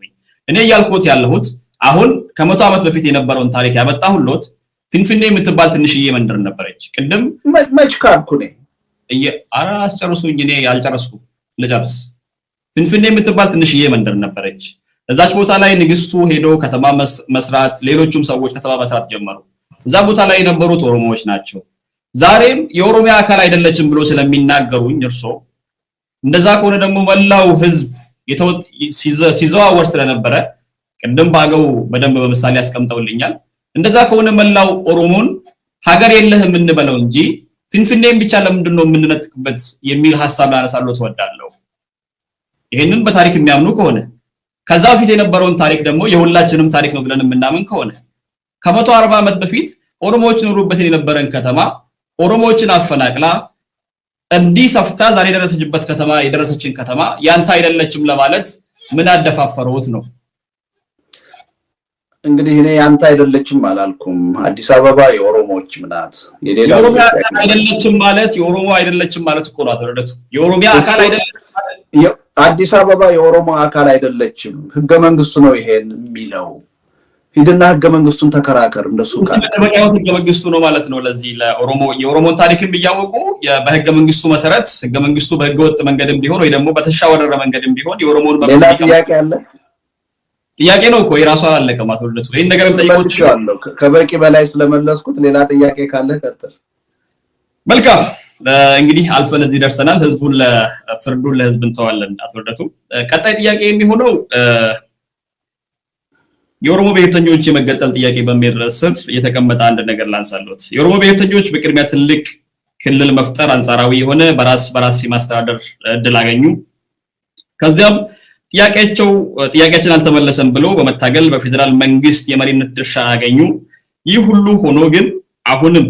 እኔ እያልኩት ያለሁት አሁን ከ100 ዓመት በፊት የነበረውን ታሪክ ያመጣሁልዎት ፊንፊኔ የምትባል ትንሽዬ መንደር ነበረች። ቅድም መች ካልኩ ነኝ አስጨርሱኝ። እኔ ያልጨረስኩ ልጨርስ። ፊንፊኔ የምትባል ትንሽዬ መንደር ነበረች። እዛች ቦታ ላይ ንግስቱ ሄዶ ከተማ መስራት፣ ሌሎችም ሰዎች ከተማ መስራት ጀመሩ። እዛ ቦታ ላይ የነበሩት ኦሮሞዎች ናቸው። ዛሬም የኦሮሚያ አካል አይደለችም ብሎ ስለሚናገሩኝ እርሶ እንደዛ ከሆነ ደግሞ መላው ህዝብ ሲዘዋወር ስለነበረ ቅድም ባገው በደንብ በምሳሌ ያስቀምጠውልኛል። እንደዛ ከሆነ መላው ኦሮሞን ሀገር የለህም እንበለው እንጂ ፊንፊኔን ብቻ ለምንድን ነው የምንነጥቅበት የሚል ሐሳብ ላነሳለሁ ተወዳለሁ። ይሄንን በታሪክ የሚያምኑ ከሆነ ከዛ በፊት የነበረውን ታሪክ ደግሞ የሁላችንም ታሪክ ነው ብለን የምናምን ከሆነ ከ140 ዓመት በፊት ኦሮሞዎች ኖሩበት የነበረን ከተማ ኦሮሞዎችን አፈናቅላ እንዲህ ሰፍታ ዛሬ የደረሰችን ከተማ ያንተ አይደለችም ለማለት ምን አደፋፈረውት ነው? እንግዲህ እኔ ያንተ አይደለችም አላልኩም። አዲስ አበባ የኦሮሞዎች ምናት የሌላው አይደለችም ማለት የኦሮሞ አይደለችም ማለት እኮ ነው። አተረደቱ የኦሮሚያ አካል አይደለችም ማለት አዲስ አበባ የኦሮሞ አካል አይደለችም። ህገ መንግስቱ ነው ይሄን የሚለው። ሂድና ህገ መንግስቱን ተከራከር። እንደሱ በቃው ህገ መንግስቱ ነው ማለት ነው። ለዚህ ለኦሮሞ የኦሮሞን ታሪክም ቢያወቁ በህገ መንግስቱ መሰረት ህገ መንግስቱ በህገ ወጥ መንገድም ቢሆን ወይ ደግሞ በተሻወረረ መንገድም ቢሆን የኦሮሞን ሌላ ጥያቄ አለ? ጥያቄ ነው እኮ የራሱ አላለቀም። አቶ ልደቱ ይሄን ነገር ጠይቆኛለሁ። ከበቂ በላይ ስለመለስኩት ሌላ ጥያቄ ካለ ቀጥል። መልካም እንግዲህ አልፈን እዚህ ደርሰናል። ህዝቡን ለፍርዱን ለህዝብ እንተዋለን። አቶ ልደቱ ቀጣይ ጥያቄ የሚሆነው የኦሮሞ ብሔርተኞች የመገጠል ጥያቄ በሚል ርዕስ ስር የተቀመጠ አንድ ነገር ላንሳለሁት። የኦሮሞ ብሔርተኞች በቅድሚያ ትልቅ ክልል መፍጠር፣ አንጻራዊ የሆነ በራስ የማስተዳደር እድል አገኙ። ከዚያም ጥያቄያችን አልተመለሰም ብሎ በመታገል በፌደራል መንግስት የመሪነት ድርሻ አገኙ። ይህ ሁሉ ሆኖ ግን አሁንም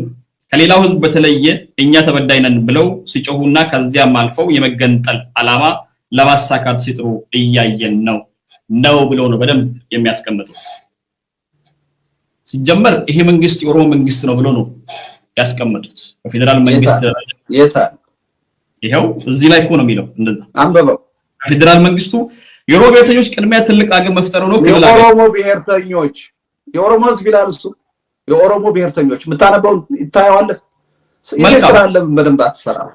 ከሌላው ህዝብ በተለየ እኛ ተበዳይ ነን ብለው ሲጮሁና ከዚያም አልፈው የመገንጠል ዓላማ ለማሳካት ሲጥሩ እያየን ነው ብለው ነው በደንብ የሚያስቀምጡት። ሲጀመር ይሄ መንግስት የኦሮሞ መንግስት ነው ብሎ ነው ያስቀምጡት። በፌደራል መንግስት ይሄው እዚህ ላይ እኮ ነው የሚለው። እንደዛ አንበበው ፌደራል መንግስቱ የኦሮሞ ብሔርተኞች ቅድሚያ ትልቅ አገር መፍጠር ነው። የኦሮሞ ብሔርተኞች የኦሮሞ ህዝብ ይላል እሱ። የኦሮሞ ብሔርተኞች የምታነበው ይታየዋለህ። የቤት ስራህን ለምን በደንብ አትሰራም?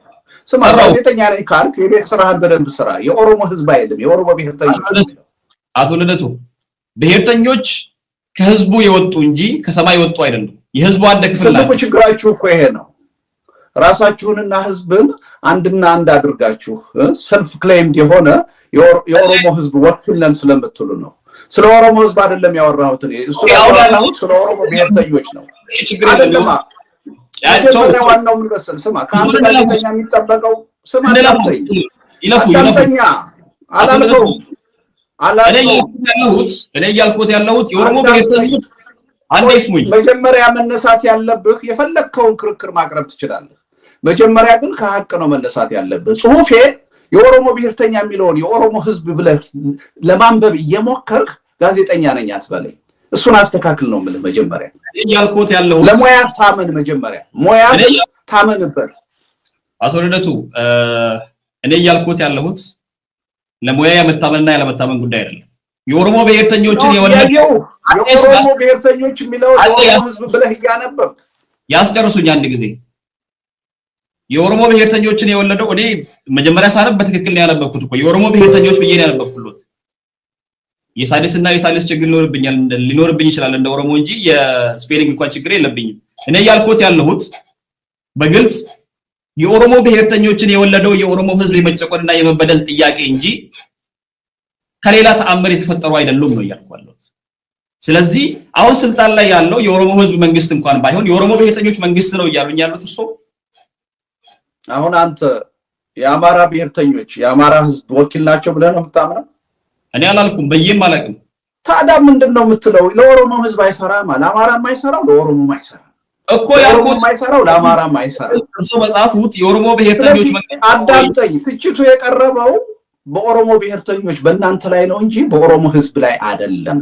ስማ ጋዜጠኛ ነኝ ካልክ የቤት ስራህን በደንብ ስራ። የኦሮሞ ህዝብ አይደለም የኦሮሞ ብሔርተኞች። አቶ ልደቱ ብሔርተኞች ከህዝቡ የወጡ እንጂ ከሰማይ የወጡ አይደሉም። የህዝቡ አንድ ክፍል ናቸው። ትልቁ ችግራችሁ እኮ ይሄ ነው። ራሳችሁንና ህዝብን አንድና አንድ አድርጋችሁ ሰልፍ ክሌምድ የሆነ የኦሮሞ ህዝብ ወኪል ነን ስለምትሉ ነው። ስለ ኦሮሞ ህዝብ አይደለም ያወራሁት እኔ። እሱ ያወራሁት ስለ ኦሮሞ ብሔርተኞች ነው። አይደለም ዋናው ምን መሰል ስማ፣ ከአንድ ጋዜጠኛ የሚጠበቀው ስማ ይለፉ አላልፈው እኔ እያልኩት ያለሁት የኦሮሞ ብሔርተኞች አንዴ ስሙኝ። መጀመሪያ መነሳት ያለብህ የፈለግከውን ክርክር ማቅረብ ትችላለህ። መጀመሪያ ግን ከሀቅ ነው መነሳት ያለብህ። ጽሁፌ የኦሮሞ ብሔርተኛ የሚለውን የኦሮሞ ህዝብ ብለህ ለማንበብ እየሞከርክ ጋዜጠኛ ነኝ አትበለኝ። እሱን አስተካክል ነው የምልህ። መጀመሪያ እያልኩት ያለሁት ለሙያ ታመን፣ መጀመሪያ ሙያ ታመንበት። አቶ ልደቱ እኔ እያልኩት ያለሁት ለሙያ የመታመንና ያለመታመን ጉዳይ አይደለም። የኦሮሞ ብሔርተኞችን የኦሮሞ ብሔርተኞች የሚለውን የኦሮሞ ህዝብ ብለህ እያነበብክ ያስጨርሱኝ አንድ ጊዜ። የኦሮሞ ብሔርተኞችን የወለደው እኔ መጀመሪያ ሳነብ በትክክል ነው ያነበብኩት እኮ የኦሮሞ ብሔርተኞች ብዬ ነው ያነበብኩት። የሳድስና የሳልስ ችግር ሊኖርብኝ ይችላል እንደ ኦሮሞ እንጂ የስፔሊንግ እንኳን ችግር የለብኝም። እኔ ያልኩት ያለሁት በግልጽ የኦሮሞ ብሔርተኞችን የወለደው የኦሮሞ ህዝብ የመጨቆንና የመበደል ጥያቄ እንጂ ከሌላ ተአምር የተፈጠሩ አይደሉም ነው ያልኩት። ስለዚህ አሁን ስልጣን ላይ ያለው የኦሮሞ ህዝብ መንግስት እንኳን ባይሆን የኦሮሞ ብሔርተኞች መንግስት ነው እያሉኝ ያሉት እርሶ። አሁን አንተ የአማራ ብሔርተኞች የአማራ ህዝብ ወኪል ናቸው ብለህ ነው የምታምነው? እኔ አላልኩም፣ በየም አላውቅም። ታዲያ ምንድነው የምትለው? ለኦሮሞ ህዝብ አይሰራም፣ ለአማራ የማይሰራው ለኦሮሞ አይሰራም እኮ ያልኩት የማይሰራው ለአማራ የማይሰራም። እርሶ መጻፉት የኦሮሞ ብሔርተኞች መንግስት አዳምጠኝ። ትችቱ የቀረበው በኦሮሞ ብሔርተኞች በእናንተ ላይ ነው እንጂ በኦሮሞ ህዝብ ላይ አይደለም።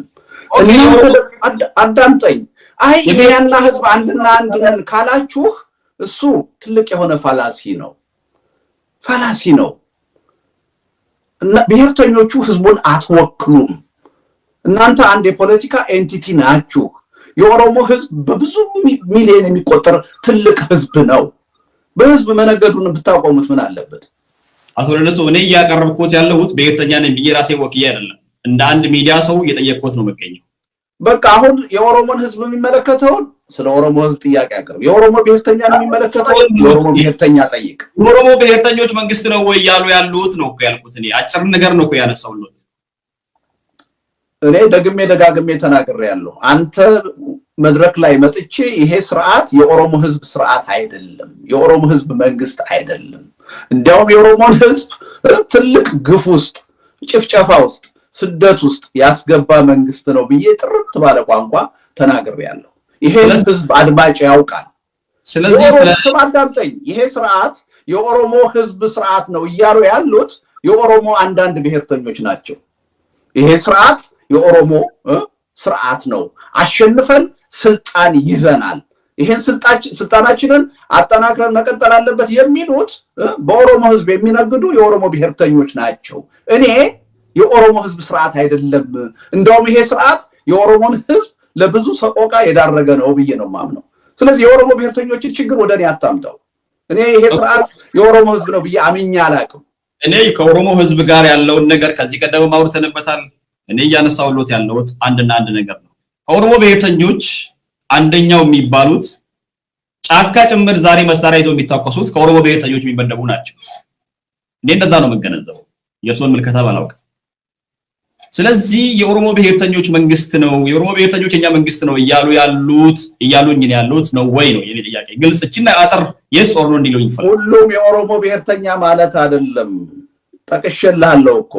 አዳምጠኝ። አይ ኢትዮጵያና ህዝብ አንድና አንድ ነን ካላችሁ እሱ ትልቅ የሆነ ፋላሲ ነው። እና ብሔርተኞቹ ህዝቡን አትወክሉም። እናንተ አንድ የፖለቲካ ኤንቲቲ ናችሁ። የኦሮሞ ህዝብ በብዙ ሚሊዮን የሚቆጠር ትልቅ ህዝብ ነው። በህዝብ መነገዱን ብታቆሙት ምን አለበት? አቶ ለለቶ እኔ ያቀርብኩት ያለሁት ብሔርተኛ ነኝ ብዬ ራሴ ወክዬ አይደለም፣ እንደ አንድ ሚዲያ ሰው እየጠየቅኩት ነው መገኘው። በቃ አሁን የኦሮሞን ህዝብ የሚመለከተውን ስለ ኦሮሞ ህዝብ ጥያቄ አቅርብ። የኦሮሞ ብሔርተኛ ነው የሚመለከተውን የኦሮሞ ብሔርተኛ ጠይቅ። የኦሮሞ ብሔርተኞች መንግስት ነው ወይ ያሉት ነው እኮ ያልኩት። እኔ አጭር ነገር ነው እኮ ያነሳውልዎት። እኔ ደጋግሜ ተናግሬያለሁ። አንተ መድረክ ላይ መጥቼ ይሄ ስርዓት የኦሮሞ ህዝብ ስርዓት አይደለም፣ የኦሮሞ ህዝብ መንግስት አይደለም፣ እንዲያውም የኦሮሞን ህዝብ ትልቅ ግፍ ውስጥ፣ ጭፍጨፋ ውስጥ፣ ስደት ውስጥ ያስገባ መንግስት ነው ብዬ ጥርት ባለ ቋንቋ ተናግሬያለሁ። ይሄ ህዝብ አድማጭ ያውቃል። ስለዚህ አዳምጠኝ። ይሄ ስርዓት የኦሮሞ ህዝብ ስርዓት ነው እያሉ ያሉት የኦሮሞ አንዳንድ ብሔርተኞች ናቸው። ይሄ ስርዓት የኦሮሞ ስርዓት ነው፣ አሸንፈን ስልጣን ይዘናል፣ ይሄን ስልጣናችንን አጠናክረን መቀጠል አለበት የሚሉት በኦሮሞ ህዝብ የሚነግዱ የኦሮሞ ብሔርተኞች ናቸው። እኔ የኦሮሞ ህዝብ ስርዓት አይደለም፣ እንደውም ይሄ ስርዓት የኦሮሞን ህዝብ ለብዙ ሰቆቃ የዳረገ ነው ብዬ ነው ማምነው። ስለዚህ የኦሮሞ ብሔርተኞችን ችግር ወደኔ አታምጣው። እኔ ይሄ ስርዓት የኦሮሞ ህዝብ ነው ብዬ አምኜ አላውቅም። እኔ ከኦሮሞ ህዝብ ጋር ያለውን ነገር ከዚህ ቀደም አውርተንበታል። እኔ እያነሳሁልዎት ያለሁት አንድና አንድ ነገር ነው። ከኦሮሞ ብሔርተኞች አንደኛው የሚባሉት ጫካ ጭምር ዛሬ መሳሪያ ይዘው የሚታቆሱት ከኦሮሞ ብሔርተኞች የሚመደቡ ናቸው። እኔ እንደዛ ነው የምገነዘበው፣ የእርሶን ምልከታ ባላውቅም። ስለዚህ የኦሮሞ ብሔርተኞች መንግስት ነው፣ የኦሮሞ ብሔርተኞች የኛ መንግስት ነው እያሉኝ ያሉት ነው ወይ ነው የኔ ጥያቄ። ግልጽ እቺና አጥር የስ ኦር ኖ እንዲሉኝ ይፈልጋል። ሁሉም የኦሮሞ ብሔርተኛ ማለት አይደለም። ጠቅሼልሃለሁ እኮ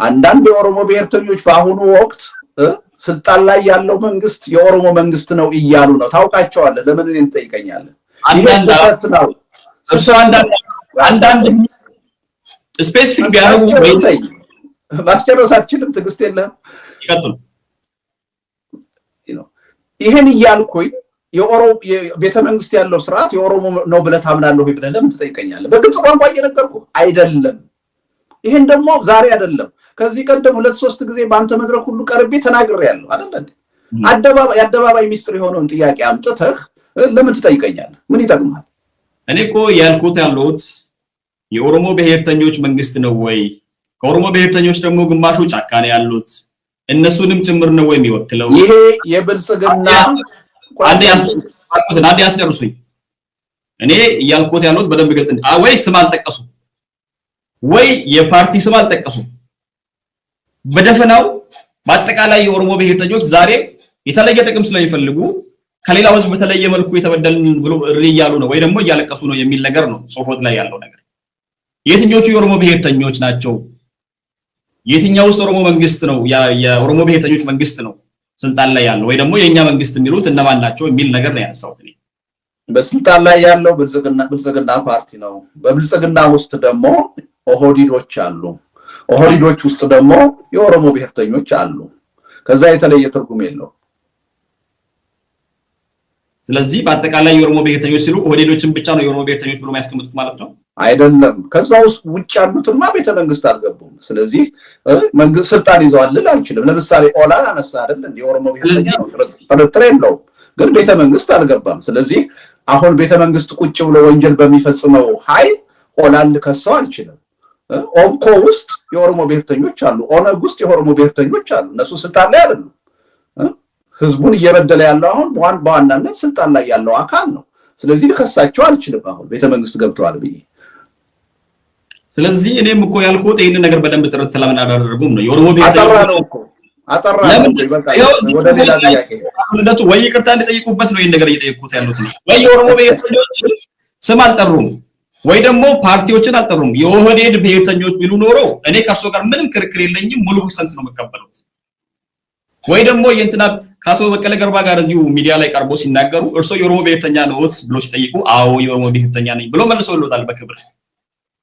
አንዳንድ የኦሮሞ ብሔርተኞች በአሁኑ ወቅት ስልጣን ላይ ያለው መንግስት የኦሮሞ መንግስት ነው እያሉ ነው። ታውቃቸዋለህ። ለምን እኔን ትጠይቀኛለህ? ይሄ ስህተት ነው። እርሱ አንዳንድ ስፔሲፊክ ቢያደርጉ ወይ ማስጨረስ አትችልም። ትዕግስት የለህም። ይቀጥሉ። ይሄን እያልኩኝ የኦሮሞ ቤተ መንግስት ያለው ስርዓት የኦሮሞ ነው ብለህ ታምናለህ ወይ ብለህ ለምን ትጠይቀኛለህ? በግልጽ ቋንቋ እየነገርኩህ አይደለም። ይሄን ደግሞ ዛሬ አይደለም ከዚህ ቀደም 2-3 ጊዜ በአንተ መድረክ ሁሉ ቀርቤ ተናግሬያለሁ አይደል? የአደባባይ ሚስጥር የሆነውን ጥያቄ አምጥተህ ለምን ትጠይቀኛለህ? ምን ይጠቅማል? እኔ እኮ ያልኩት ያለሁት የኦሮሞ ብሔርተኞች መንግስት ነው ወይ? ከኦሮሞ ብሔርተኞች ደግሞ ግማሹ ጫካ ነው ያሉት፣ እነሱንም ጭምር ነው ወይ የሚወክለው? ይሄ የብልጽግና አንዴ ያስጨርሱኝ። እኔ ያልኩት ያለሁት በደንብ ግልጽ ወይ ስም አልጠቀሱ ወይ የፓርቲ ስም አልጠቀሱ። በደፈናው በአጠቃላይ የኦሮሞ ብሔርተኞች ዛሬ የተለየ ጥቅም ስለሚፈልጉ ከሌላው ህዝብ በተለየ መልኩ የተበደልን ብሎ እያሉ ነው ወይ ደግሞ እያለቀሱ ነው የሚል ነገር ነው ጽሁፎት ላይ ያለው ነገር። የትኞቹ የኦሮሞ ብሔርተኞች ናቸው? የትኛውስ ኦሮሞ መንግስት ነው የኦሮሞ ብሔርተኞች መንግስት ነው ስልጣን ላይ ያለው ወይ ደግሞ የኛ መንግስት የሚሉት እነማን ናቸው የሚል ነገር ነው ያነሳሁት። እኔ በስልጣን ላይ ያለው ብልጽግና ፓርቲ ነው። በብልጽግና ውስጥ ደግሞ ኦህዴዶች አሉ። ኦህዴዶች ውስጥ ደግሞ የኦሮሞ ብሔርተኞች አሉ። ከዛ የተለየ ትርጉም የለው። ስለዚህ በአጠቃላይ የኦሮሞ ብሔርተኞች ሲሉ ኦህዴዶችን ብቻ ነው የኦሮሞ ብሔርተኞች ብሎ የሚያስቀምጡት ማለት ነው አይደለም። ከዛ ውጭ ያሉትማ ቤተ መንግስት አልገቡም። ስለዚህ መንግስት ስልጣን ይዘዋል ልል አልችልም። ለምሳሌ ኦላን አነሳ አይደል? እንደ የኦሮሞ ብሔርተኛ ነው፣ ጥርጥር የለውም። ግን ቤተ መንግስት አልገባም። ስለዚህ አሁን ቤተ መንግስት ቁጭ ብሎ ወንጀል በሚፈጽመው ኃይል ኦላን ልከሰው አልችልም። ኦምኮ ውስጥ የኦሮሞ ብሔርተኞች አሉ፣ ኦነግ ውስጥ የኦሮሞ ብሔርተኞች አሉ። እነሱ ስልጣን ላይ አይደሉም። ህዝቡን እየበደለ ያለው አሁን በዋናነት ስልጣን ላይ ያለው አካል ነው። ስለዚህ ልከሳቸው አልችልም አሁን ቤተመንግስት ገብተዋል ብዬ። ስለዚህ እኔም እኮ ያልኩት ይሄንን ነገር በደንብ ጥርት ለምን አላደረጉም ነው። የኦሮሞ አጠራ ነው ወደ ሌላ ጥያቄ ለቱ ወይ ይቅርታ እንጠይቁበት ነው ይሄን ነገር እየጠየቁት ያሉት ነው። ወይ የኦሮሞ ብሔርተኞች ስም አልጠሩም ወይ ደግሞ ፓርቲዎችን አልጠሩም። የኦህዴድ ብሔርተኞች ቢሉ ኖሮ እኔ ከእርሶ ጋር ምንም ክርክር የለኝም፣ ሙሉ ፐርሰንት ነው መቀበሉት። ወይ ደግሞ የእንትና ከአቶ በቀለ ገርባ ጋር እዚሁ ሚዲያ ላይ ቀርቦ ሲናገሩ እርሶ የኦሮሞ ብሔርተኛ ነዎት ብሎ ሲጠይቁ አዎ የኦሮሞ ብሔርተኛ ነኝ ብሎ መልሰውልዎታል በክብር።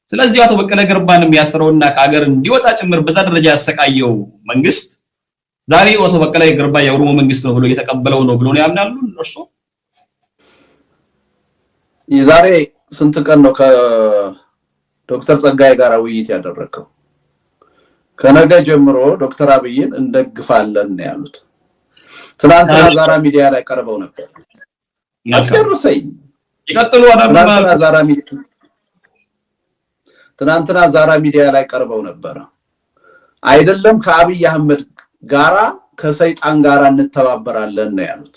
ስለዚህ አቶ በቀለ ገርባንም ያሰረውና ከሀገር እንዲወጣ ጭምር በዛ ደረጃ ያሰቃየው መንግስት ዛሬ አቶ በቀለ ገርባ የኦሮሞ መንግስት ነው ብሎ እየተቀበለው ነው ብሎ ነው ያምናሉ እርሶ? የዛሬ ስንት ቀን ነው ከዶክተር ጸጋዬ ጋር ውይይት ያደረከው? ከነገ ጀምሮ ዶክተር አብይን እንደግፋለን ነው ያሉት። ትናንትና ዛራ ሚዲያ ላይ ቀርበው ነበር። አስገርሰኝ ይቀጥሉ ትናንትና ዛራ ሚዲያ ላይ ቀርበው ነበር። አይደለም ከአብይ አህመድ ጋራ ከሰይጣን ጋራ እንተባበራለን ነው ያሉት።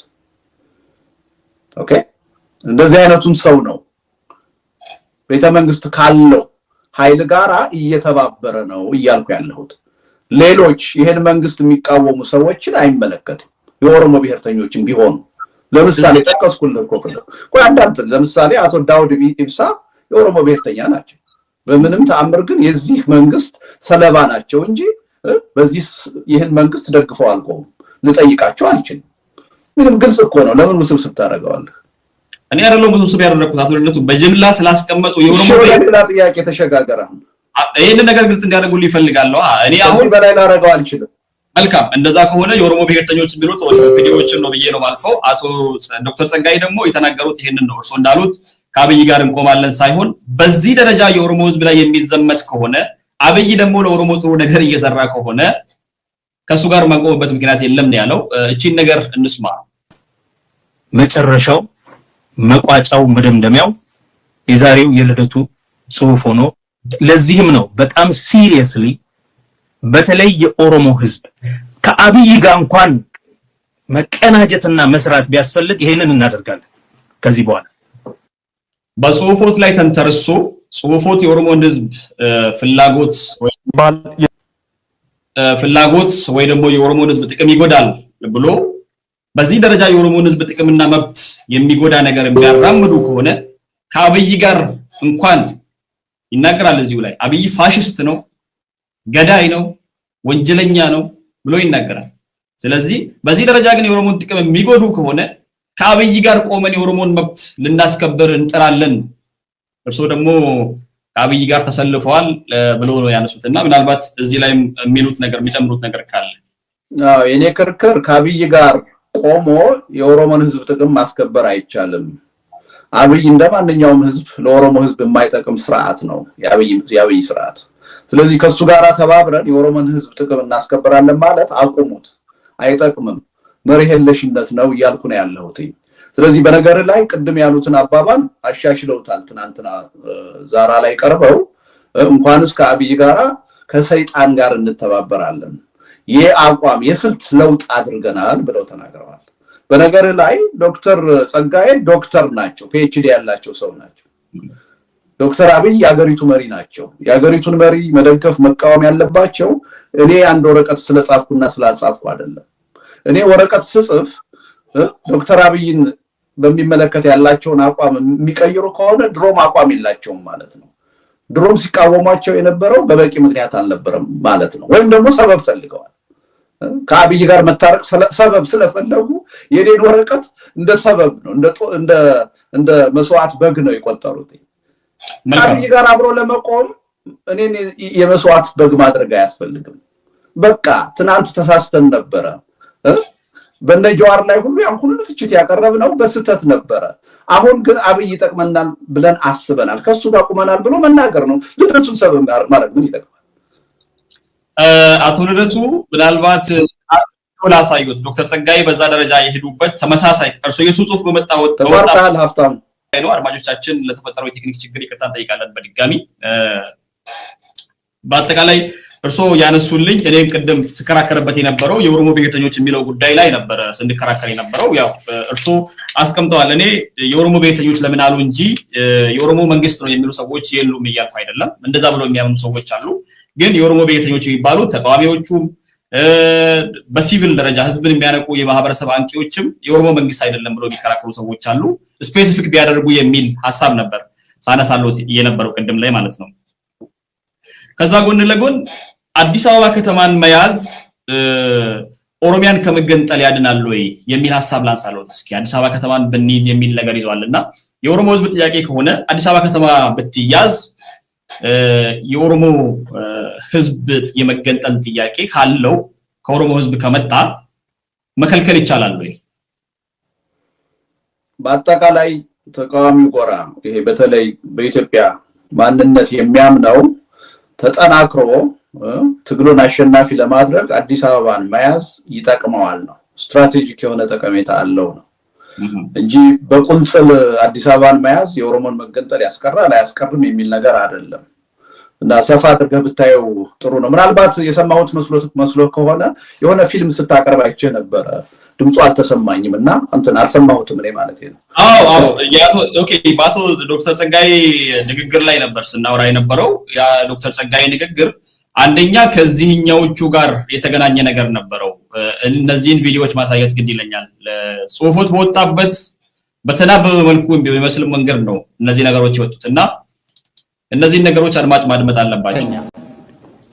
ኦኬ እንደዚህ አይነቱን ሰው ነው ቤተመንግስት ካለው ኃይል ጋራ እየተባበረ ነው እያልኩ ያለሁት። ሌሎች ይሄን መንግስት የሚቃወሙ ሰዎችን አይመለከትም። የኦሮሞ ብሔርተኞችን ቢሆኑ ለምሳሌ ተቀስኩልህ ቆይ አንዳንተ ለምሳሌ አቶ ዳውድ ኢብሳ የኦሮሞ ብሔርተኛ ናቸው። በምንም ተአምር ግን የዚህ መንግስት ሰለባ ናቸው እንጂ በዚህ ይሄን መንግስት ደግፈው አልቆም ልጠይቃቸው አልችልም። ምንም ግልጽ እኮ ነው። ለምን ውስብስብ ታደርገዋለህ? እኔ አይደለም ውስብስብ ያደረኩት አቶ ልደቱ በጅምላ ስላስቀመጡ የኦሮሞ ሌላ ጥያቄ ተሸጋገረ። ይሄን ነገር ግልጽ እንዲያደርጉ ይፈልጋሉ። እኔ አሁን በላይ ላደርገው አልችልም። መልካም እንደዛ ከሆነ የኦሮሞ ብሔርተኞች ቢሉት ቪዲዮዎችን ነው ብዬ ነው ማልፈው። አቶ ዶክተር ጸጋዬ ደግሞ የተናገሩት ይሄንን ነው። እርሶ እንዳሉት ከአብይ ጋር እንቆማለን ሳይሆን በዚህ ደረጃ የኦሮሞ ህዝብ ላይ የሚዘመት ከሆነ አብይ ደግሞ ለኦሮሞ ጥሩ ነገር እየሰራ ከሆነ ከሱ ጋር ማቆምበት ምክንያት የለም ነው ያለው። እቺን ነገር እንስማ። መጨረሻው መቋጫው መደምደሚያው የዛሬው የልደቱ ጽሁፍ ሆኖ ለዚህም ነው በጣም ሲሪየስሊ በተለይ የኦሮሞ ህዝብ ከአብይ ጋር እንኳን መቀናጀትና መስራት ቢያስፈልግ ይሄንን እናደርጋለን። ከዚህ በኋላ በጽሁፎት ላይ ተንተርሶ ጽሁፎት የኦሮሞን ህዝብ ፍላጎት ወይ ደግሞ የኦሮሞን ህዝብ ጥቅም ይጎዳል ብሎ በዚህ ደረጃ የኦሮሞን ህዝብ ጥቅምና መብት የሚጎዳ ነገር የሚያራምዱ ከሆነ ከአብይ ጋር እንኳን ይናገራል። እዚሁ ላይ አብይ ፋሽስት ነው፣ ገዳይ ነው፣ ወንጀለኛ ነው ብሎ ይናገራል። ስለዚህ በዚህ ደረጃ ግን የኦሮሞን ጥቅም የሚጎዱ ከሆነ ከአብይ ጋር ቆመን የኦሮሞን መብት ልናስከብር እንጥራለን። እርሶ ደግሞ ከአብይ ጋር ተሰልፈዋል ብሎ ነው ያነሱትና ምናልባት እዚህ ላይ የሚሉት ነገር የሚጨምሩት ነገር ካለ? አዎ የኔ ክርክር ከአብይ ጋር ቆሞ የኦሮሞን ህዝብ ጥቅም ማስከበር አይቻልም። አብይ እንደማንኛውም ህዝብ ለኦሮሞ ህዝብ የማይጠቅም ስርዓት ነው የአብይ ስርዓት። ስለዚህ ከሱ ጋር ተባብረን የኦሮሞን ህዝብ ጥቅም እናስከብራለን ማለት አቁሙት፣ አይጠቅምም፣ መርህ የለሽነት ነው እያልኩ ነው ያለሁት። ስለዚህ በነገር ላይ ቅድም ያሉትን አባባል አሻሽለውታል። ትናንትና ዛራ ላይ ቀርበው እንኳንስ ከአብይ ጋራ ከሰይጣን ጋር እንተባበራለን የአቋም የስልት ለውጥ አድርገናል ብለው ተናግረዋል። በነገር ላይ ዶክተር ጸጋዬ ዶክተር ናቸው፣ ፒኤችዲ ያላቸው ሰው ናቸው። ዶክተር አብይ የሀገሪቱ መሪ ናቸው። የሀገሪቱን መሪ መደገፍ መቃወም ያለባቸው እኔ አንድ ወረቀት ስለጻፍኩና ስላልጻፍኩ አይደለም። እኔ ወረቀት ስጽፍ ዶክተር አብይን በሚመለከት ያላቸውን አቋም የሚቀይሩ ከሆነ ድሮም አቋም የላቸውም ማለት ነው። ድሮም ሲቃወሟቸው የነበረው በበቂ ምክንያት አልነበረም ማለት ነው። ወይም ደግሞ ሰበብ ፈልገዋል። ከአብይ ጋር መታረቅ ሰበብ ስለፈለጉ የኔን ወረቀት እንደ ሰበብ ነው እንደ መስዋዕት በግ ነው የቆጠሩት። ከአብይ ጋር አብሮ ለመቆም እኔን የመስዋዕት በግ ማድረግ አያስፈልግም። በቃ ትናንት ተሳስተን ነበረ። በነጃዋር ላይ ሁሉ ያን ሁሉ ትችት ያቀረብነው በስተት ነበረ። አሁን ግን አብይ ይጠቅመናል ብለን አስበናል፣ ከሱ ጋር ቆመናል ብሎ መናገር ነው። ልደቱን ሰበብ ማድረግ ምን ይጠቅማል? አቶ ልደቱ ምናልባት ላሳዩት ዶክተር ጸጋዬ በዛ ደረጃ የሄዱበት ተመሳሳይ እርሶ የሱ ጽሁፍ በመጣወጥ ሀብታም ነው። አድማጮቻችን ለተፈጠረው የቴክኒክ ችግር ይቅርታ እንጠይቃለን በድጋሚ። በአጠቃላይ እርሶ ያነሱልኝ እኔም ቅድም ስከራከርበት የነበረው የኦሮሞ ብሔርተኞች የሚለው ጉዳይ ላይ ነበረ ስንከራከር የነበረው። ያው እርሶ አስቀምጠዋል። እኔ የኦሮሞ ብሔርተኞች ለምን አሉ እንጂ የኦሮሞ መንግስት ነው የሚሉ ሰዎች የሉም እያልኩ አይደለም። እንደዛ ብሎ የሚያምኑ ሰዎች አሉ። ግን የኦሮሞ ብሔርተኞች የሚባሉት ተቃዋሚዎቹም በሲቪል ደረጃ ህዝብን የሚያነቁ የማህበረሰብ አንቂዎችም የኦሮሞ መንግስት አይደለም ብሎ የሚከራከሩ ሰዎች አሉ። ስፔሲፊክ ቢያደርጉ የሚል ሐሳብ ነበር ሳነሳሎት የነበረው ቅድም ላይ ማለት ነው። ከዛ ጎን ለጎን አዲስ አበባ ከተማን መያዝ ኦሮሚያን ከመገንጠል ያድናል ወይ የሚል ሐሳብ ላንሳሎት። እስኪ አዲስ አበባ ከተማን ብንይዝ የሚል ነገር ይዟልና የኦሮሞ ህዝብ ጥያቄ ከሆነ አዲስ አበባ ከተማ ብትያዝ የኦሮሞ ህዝብ የመገንጠል ጥያቄ ካለው ከኦሮሞ ህዝብ ከመጣ መከልከል ይቻላል ወይ? በአጠቃላይ ተቃዋሚ ጎራ ይሄ በተለይ በኢትዮጵያ ማንነት የሚያምነው ተጠናክሮ ትግሉን አሸናፊ ለማድረግ አዲስ አበባን መያዝ ይጠቅመዋል ነው። ስትራቴጂክ የሆነ ጠቀሜታ አለው ነው እንጂ በቁንጽል አዲስ አበባን መያዝ የኦሮሞን መገንጠል ያስቀራል አያስቀርም የሚል ነገር አይደለም። እና ሰፋ አድርገህ ብታየው ጥሩ ነው። ምናልባት የሰማሁት መስሎ ከሆነ የሆነ ፊልም ስታቀርብ አይቼ ነበረ። ድምፁ አልተሰማኝም እና እንትን አልሰማሁትም እኔ ማለት ነው። አዎ ኦኬ። ባቶ ዶክተር ጸጋዬ ንግግር ላይ ነበር ስናወራ የነበረው። ያ ዶክተር ጸጋዬ ንግግር አንደኛ ከዚህኛዎቹ ጋር የተገናኘ ነገር ነበረው። እነዚህን ቪዲዮዎች ማሳየት ግድ ይለኛል። ጽሁፎት በወጣበት በተናበበ መልኩ በሚመስል መንገድ ነው እነዚህ ነገሮች የወጡትና እነዚህ ነገሮች አድማጭ ማድመጥ አለባቸው።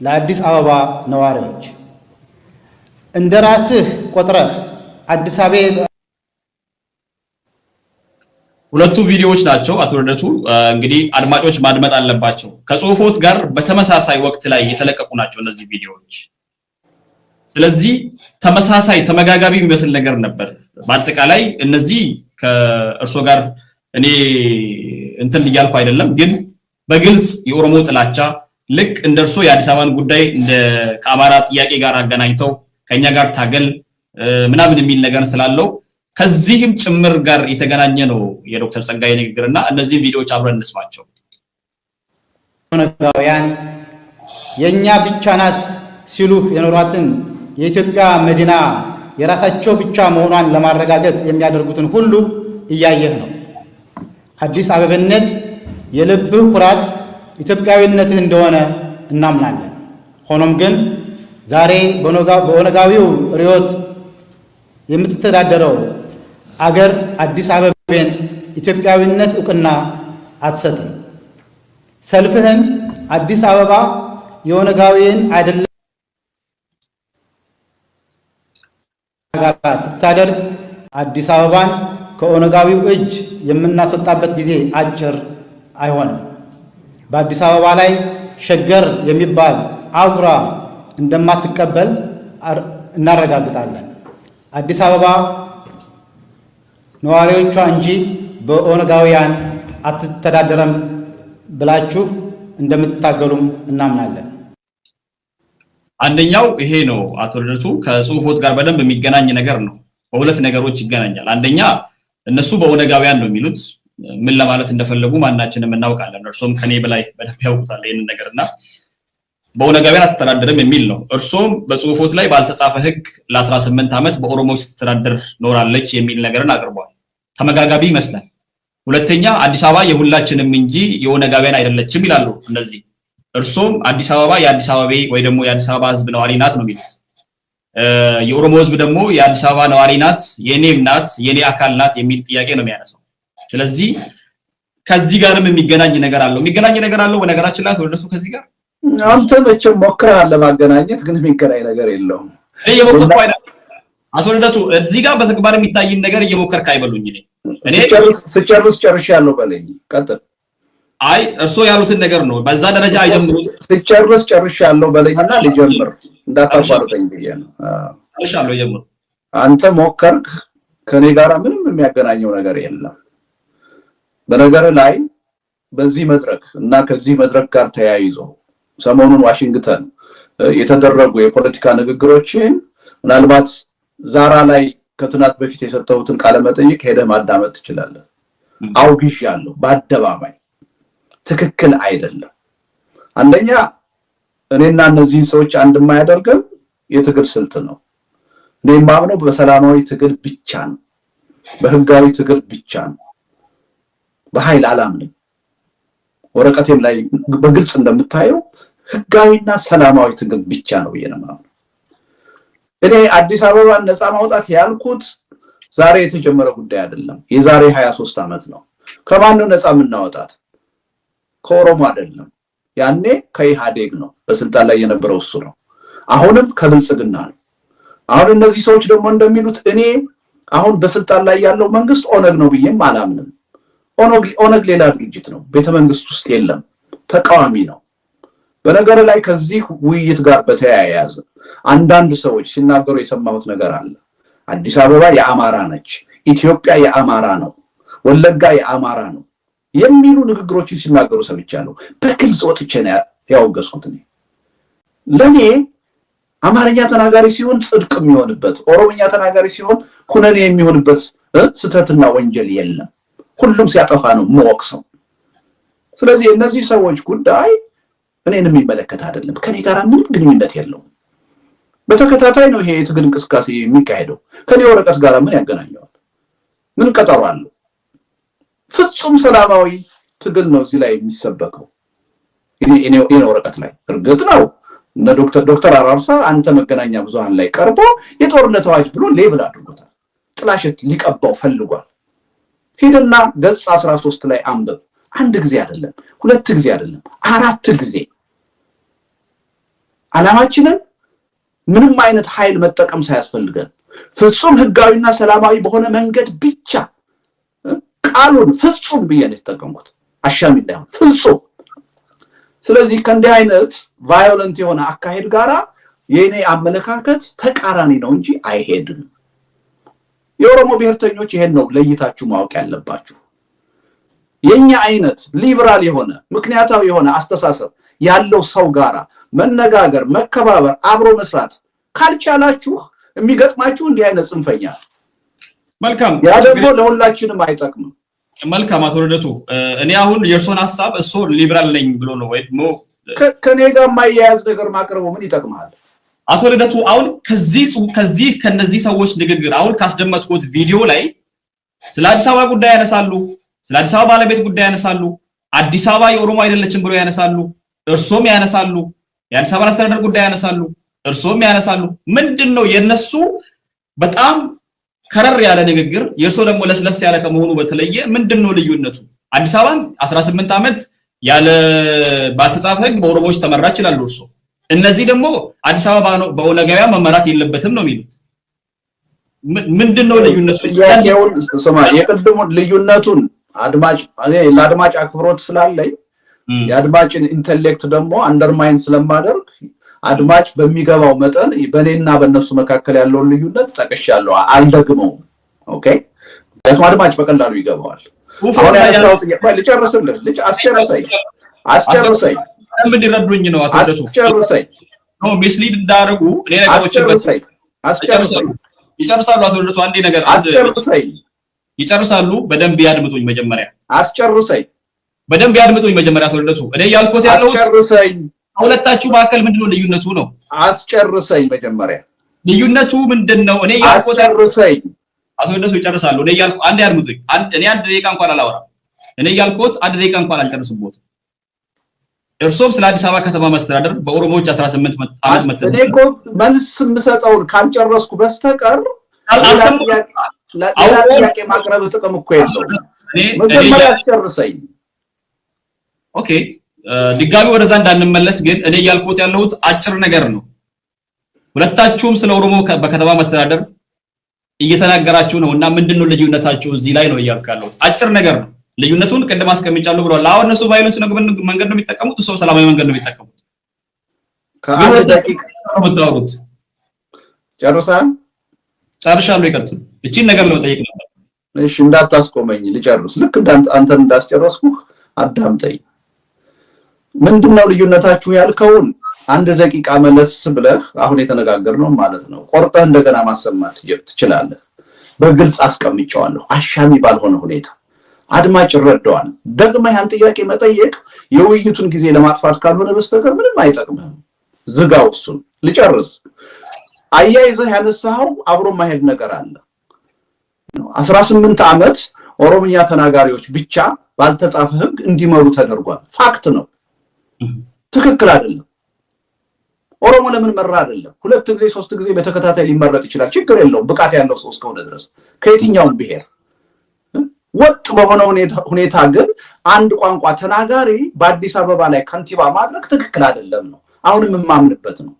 ለአዲስ አበባ ነዋሪዎች እንደራስህ ቆጥረህ አዲስ አበባ ሁለቱ ቪዲዮዎች ናቸው። አቶ ልደቱ እንግዲህ አድማጮች ማድመጥ አለባቸው። ከጽሁፎት ጋር በተመሳሳይ ወቅት ላይ የተለቀቁ ናቸው እነዚህ ቪዲዮዎች። ስለዚህ ተመሳሳይ ተመጋጋቢ የሚመስል ነገር ነበር። በአጠቃላይ እነዚህ ከእርሶ ጋር እኔ እንትን እያልኩ አይደለም፣ ግን በግልጽ የኦሮሞ ጥላቻ ልክ እንደርሶ የአዲስ አበባን ጉዳይ እንደ ከአማራ ጥያቄ ጋር አገናኝተው ከኛ ጋር ታገል ምናምን የሚል ነገር ስላለው ከዚህም ጭምር ጋር የተገናኘ ነው የዶክተር ጸጋዬ ንግግርና እነዚህ ቪዲዮዎች አብረን እንስማቸው። ኦነጋውያን የኛ ብቻ ናት ሲሉ የኖሯትን የኢትዮጵያ መዲና የራሳቸው ብቻ መሆኗን ለማረጋገጥ የሚያደርጉትን ሁሉ እያየህ ነው። አዲስ አበባነት የልብህ ኩራት ኢትዮጵያዊነትህ እንደሆነ እናምናለን። ሆኖም ግን ዛሬ በኦነጋዊው ሪዮት የምትተዳደረው አገር አዲስ አበባን ኢትዮጵያዊነት ዕውቅና አትሰጥም። ሰልፍህን አዲስ አበባ የኦነጋዊን አይደለም ጋር ስታደርግ አዲስ አበባን ከኦነጋዊው እጅ የምናስወጣበት ጊዜ አጭር አይሆንም። በአዲስ አበባ ላይ ሸገር የሚባል አጉራ እንደማትቀበል እናረጋግጣለን። አዲስ አበባ ነዋሪዎቿ እንጂ በኦነጋውያን አትተዳደረም ብላችሁ እንደምትታገሉም እናምናለን። አንደኛው ይሄ ነው። አቶ ልደቱ ከጽሁፎት ጋር በደንብ የሚገናኝ ነገር ነው። በሁለት ነገሮች ይገናኛል። አንደኛ እነሱ በኦነጋውያን ነው የሚሉት። ምን ለማለት እንደፈለጉ ማናችንም እናውቃለን። እርሶም ከኔ በላይ በደንብ ያውቁታል ይሄንን ነገርና በኦነጋውያን አትተዳደርም የሚል ነው። እርሶም በጽሁፎት ላይ ባልተጻፈ ህግ ለ18 ዓመት በኦሮሞዎች ስትተዳደር ኖራለች የሚል ነገርን አቅርቧል። ተመጋጋቢ ይመስላል። ሁለተኛ አዲስ አበባ የሁላችንም እንጂ የኦነጋውያን አይደለችም ይላሉ እነዚህ። እርሶም አዲስ አበባ የአዲስ አበባ ወይ ደግሞ የአዲስ አበባ ህዝብ ነዋሪ ናት ነው የሚሉት። የኦሮሞ ህዝብ ደግሞ የአዲስ አበባ ነዋሪ ናት፣ የኔም ናት፣ የኔ አካል ናት የሚል ጥያቄ ነው የሚያነሳው። ስለዚህ ከዚህ ጋርም የሚገናኝ ነገር አለው። በነገራችን ላይ ተወደቱ ከዚህ ጋር አንተ መቼም ሞክረሃል ለማገናኘት፣ ግን የሚገናኝ ነገር የለውም። እየሞከርኩ አይደል አቶ ልደቱ? እዚህ ጋር በተግባር የሚታይን ነገር እየሞከርክ አይበሉኝ። እኔ ስጨርስ ጨርሻለሁ በለኝ። ቀጥል። አይ እርሶ ያሉትን ነገር ነው በዛ ደረጃ አይጀምሩት። ስጨርስ ጨርሻለሁ በለኝና ልጀምር፣ እንዳታቋርጠኝ ብዬ ነው። ጨርሻለሁ፣ ይጀምሩ። አንተ ሞከርክ፣ ከኔ ጋራ ምንም የሚያገናኘው ነገር የለም። በነገር ላይ በዚህ መድረክ እና ከዚህ መድረክ ጋር ተያይዞ ሰሞኑን ዋሽንግተን የተደረጉ የፖለቲካ ንግግሮችን ምናልባት ዛራ ላይ ከትናንት በፊት የሰጠሁትን ቃለ መጠይቅ ሄደህ ማዳመጥ ትችላለህ። አውግዣለሁ በአደባባይ ትክክል አይደለም። አንደኛ እኔና እነዚህ ሰዎች አንድ የማያደርገን የትግል ስልት ነው። እኔ የማምነው በሰላማዊ ትግል ብቻ ነው፣ በህጋዊ ትግል ብቻ ነው። በኃይል አላምንም። ወረቀቴም ላይ በግልጽ እንደምታየው ህጋዊና ሰላማዊ ትግል ብቻ ነው የነማው። እኔ አዲስ አበባን ነፃ ማውጣት ያልኩት ዛሬ የተጀመረ ጉዳይ አይደለም። የዛሬ 23 ዓመት ነው። ከማን ነው ነፃ የምናወጣት? ከኦሮሞ አይደለም። ያኔ ከኢህአዴግ ነው በስልጣን ላይ የነበረው እሱ ነው። አሁንም ከብልጽግና ነው። አሁን እነዚህ ሰዎች ደግሞ እንደሚሉት እኔ አሁን በስልጣን ላይ ያለው መንግስት ኦነግ ነው ብዬም አላምንም። ኦነግ ሌላ ድርጅት ነው፣ ቤተ መንግስት ውስጥ የለም፣ ተቃዋሚ ነው። በነገር ላይ ከዚህ ውይይት ጋር በተያያዘ አንዳንድ ሰዎች ሲናገሩ የሰማሁት ነገር አለ። አዲስ አበባ የአማራ ነች፣ ኢትዮጵያ የአማራ ነው፣ ወለጋ የአማራ ነው የሚሉ ንግግሮችን ሲናገሩ ሰምቻለሁ። በግልጽ ወጥቼ ነው ያወገዝኩት። ለኔ አማርኛ ተናጋሪ ሲሆን ጽድቅ የሚሆንበት፣ ኦሮምኛ ተናጋሪ ሲሆን ኩነኔ የሚሆንበት ስተትና ወንጀል የለም። ሁሉም ሲያጠፋ ነው የምወቅሰው። ስለዚህ እነዚህ ሰዎች ጉዳይ እኔን የሚመለከት አይደለም፣ ከኔ ጋር ምንም ግንኙነት የለውም። በተከታታይ ነው ይሄ የትግል እንቅስቃሴ የሚካሄደው። ከኔ ወረቀት ጋር ምን ያገናኘዋል? ምን ቀጠሮ አለው? ፍጹም ሰላማዊ ትግል ነው እዚህ ላይ የሚሰበከው። እኔ ወረቀት ላይ እርግጥ ነው እነ ዶክተር አራርሳ አንተ መገናኛ ብዙሃን ላይ ቀርቦ የጦርነት አዋጅ ብሎ ሌብል አድርጎታል። ጥላሸት ሊቀባው ፈልጓል። ሄደና ገጽ 13 ላይ አንብብ። አንድ ጊዜ አይደለም፣ ሁለት ጊዜ አይደለም፣ 4 ጊዜ ዓላማችንን ምንም አይነት ኃይል መጠቀም ሳያስፈልገን ፍጹም ህጋዊና ሰላማዊ በሆነ መንገድ ብቻ ቃሉን ፍጹም ብዬ ነው የተጠቀምኩት፣ አሻሚ እንዳይሆን ፍጹም። ስለዚህ ከእንዲህ አይነት ቫዮለንት የሆነ አካሄድ ጋራ የኔ አመለካከት ተቃራኒ ነው እንጂ አይሄድም። የኦሮሞ ብሔርተኞች ይሄን ነው ለይታችሁ ማወቅ ያለባችሁ። የኛ አይነት ሊበራል የሆነ ምክንያታዊ የሆነ አስተሳሰብ ያለው ሰው ጋራ መነጋገር፣ መከባበር፣ አብሮ መስራት ካልቻላችሁ የሚገጥማችሁ እንዲህ አይነት ጽንፈኛ። መልካም፣ ያ ደግሞ ለሁላችንም አይጠቅምም። መልካም አቶ ልደቱ፣ እኔ አሁን የእርሶን ሐሳብ እሱ ሊበራል ነኝ ብሎ ነው ወይ ደግሞ ከኔ ጋር ማያያዝ ነገር ማቅረቡ ምን ይጠቅማል? አቶ ልደቱ አሁን ከነዚህ ሰዎች ንግግር አሁን ካስደመጥኩት ቪዲዮ ላይ ስለ አዲስ አበባ ጉዳይ ያነሳሉ፣ ስለ አዲስ አበባ ባለቤት ጉዳይ ያነሳሉ፣ አዲስ አበባ የኦሮሞ አይደለችም ብሎ ያነሳሉ፣ እርሶም ያነሳሉ፣ የአዲስ አበባ አስተዳደር ጉዳይ ያነሳሉ፣ እርሶም ያነሳሉ። ምንድነው የነሱ በጣም ከረር ያለ ንግግር የእርሶ ደግሞ ለስለስ ያለ ከመሆኑ በተለየ ምንድነው ልዩነቱ? አዲስ አበባን 18 ዓመት ያለ ባልተጻፈ ህግ በኦሮሞዎች ተመራች ይላሉ እርሶ። እነዚህ ደግሞ አዲስ አበባ ነው በኦነጋውያን መመራት የለበትም ነው የሚሉት። ምንድነው ልዩነቱ? ያው ስማ፣ የቅድሙን ልዩነቱን ለአድማጭ አክብሮት ስላለኝ የአድማጭን ኢንተሌክት ደግሞ አንደርማይን ስለማደርግ አድማጭ በሚገባው መጠን በኔና በነሱ መካከል ያለውን ልዩነት ጠቅሻለሁ፣ አልደግመውም። ኦኬ፣ ለምን አድማጭ በቀላሉ ይገባዋል። አሁን ያለው ልጨርስልህ፣ አስጨርሰኝ ምን ይረዱኝ ነው አቶ ልደቱ? አስጨርሰኝ ነው ሚስሊድ እንዳደረጉ እኔ ነገሮችን አስጨርሰኝ። ይጨርሳሉ አቶ ልደቱ? አንዴ ነገር አስጨርሰኝ። ይጨርሳሉ። በደንብ ያድምጡኝ መጀመሪያ። አስጨርሰኝ። በደንብ ያድምጡኝ መጀመሪያ አቶ ልደቱ። እኔ ያልኩት ያለው አስጨርሰኝ። ሁለታችሁ መካከል ምንድነው ልዩነቱ ነው? አስጨርሰኝ መጀመሪያ። ልዩነቱ ምንድነው? እኔ ያልኩት አስጨርሰኝ። አቶ ልደቱ ይጨርሳሉ። እኔ ያልኩ አንዴ ያድምጡኝ። እኔ 1 ደቂቃ እንኳን አላወራም። እኔ ያልኩት 1 ደቂቃ እንኳን አልጨርስቦት። እርሶም ስለ አዲስ አበባ ከተማ መስተዳደር በኦሮሞዎች 18 ዓመት መተዳደር እኔ እኮ መልስ የምሰጠውን ካልጨረስኩ በስተቀር ጥያቄ ማቅረብ ጥቅም እኮ የለውም። መጀመሪያ አስጨርሰኝ። ኦኬ፣ ድጋሚ ወደዛ እንዳንመለስ ግን እኔ ያልኩት ያለሁት አጭር ነገር ነው። ሁለታችሁም ስለ ኦሮሞ በከተማ መስተዳደር እየተናገራችሁ ነውና ምንድነው ልዩነታችሁ እዚህ ላይ ነው እያልኩ ያለሁት። አጭር ነገር ነው። ልዩነቱን ቅድም አስቀምጫለሁ ብለዋል። አሁን እነሱ ቫዮለንስ መንገድ ነው የሚጠቀሙት፣ እሱ ሰላማዊ መንገድ ነው የሚጠቀሙት። ከአንድ ደቂቃ ነው የምታወሩት። ጨርሻለሁ። ይቀጥሉ። እቺን ነገር ለመጠየቅ ነበር። እሺ፣ እንዳታስቆመኝ ልጨርስ። ልክ አንተን እንዳስጨረስኩህ አዳምጠኝ። ምንድነው ልዩነታችሁ ያልከውን 1 ደቂቃ መለስ ብለህ አሁን የተነጋገርነው ማለት ነው ቆርጠህ እንደገና ማሰማት ትችላለህ። በግልጽ አስቀምጫለሁ፣ አሻሚ ባልሆነ ሁኔታ አድማጭ ይረዳዋል። ደግመህ ያን ጥያቄ መጠየቅ የውይይቱን ጊዜ ለማጥፋት ካልሆነ በስተቀር ምንም አይጠቅምህም። ዝጋው እሱን ልጨርስ አያይዘህ ያነሳው አብሮ ማሄድ ነገር አለ 18 ዓመት ኦሮምኛ ተናጋሪዎች ብቻ ባልተጻፈ ህግ እንዲመሩ ተደርጓል ፋክት ነው ትክክል አይደለም ኦሮሞ ለምን መራ አይደለም ሁለት ጊዜ ሶስት ጊዜ በተከታታይ ሊመረጥ ይችላል ችግር የለውም ብቃት ያለው ሰው እስከሆነ ድረስ ከየትኛውም ብሄር ወጥ በሆነ ሁኔታ ግን አንድ ቋንቋ ተናጋሪ በአዲስ አበባ ላይ ከንቲባ ማድረግ ትክክል አይደለም ነው አሁንም ማምንበት ነው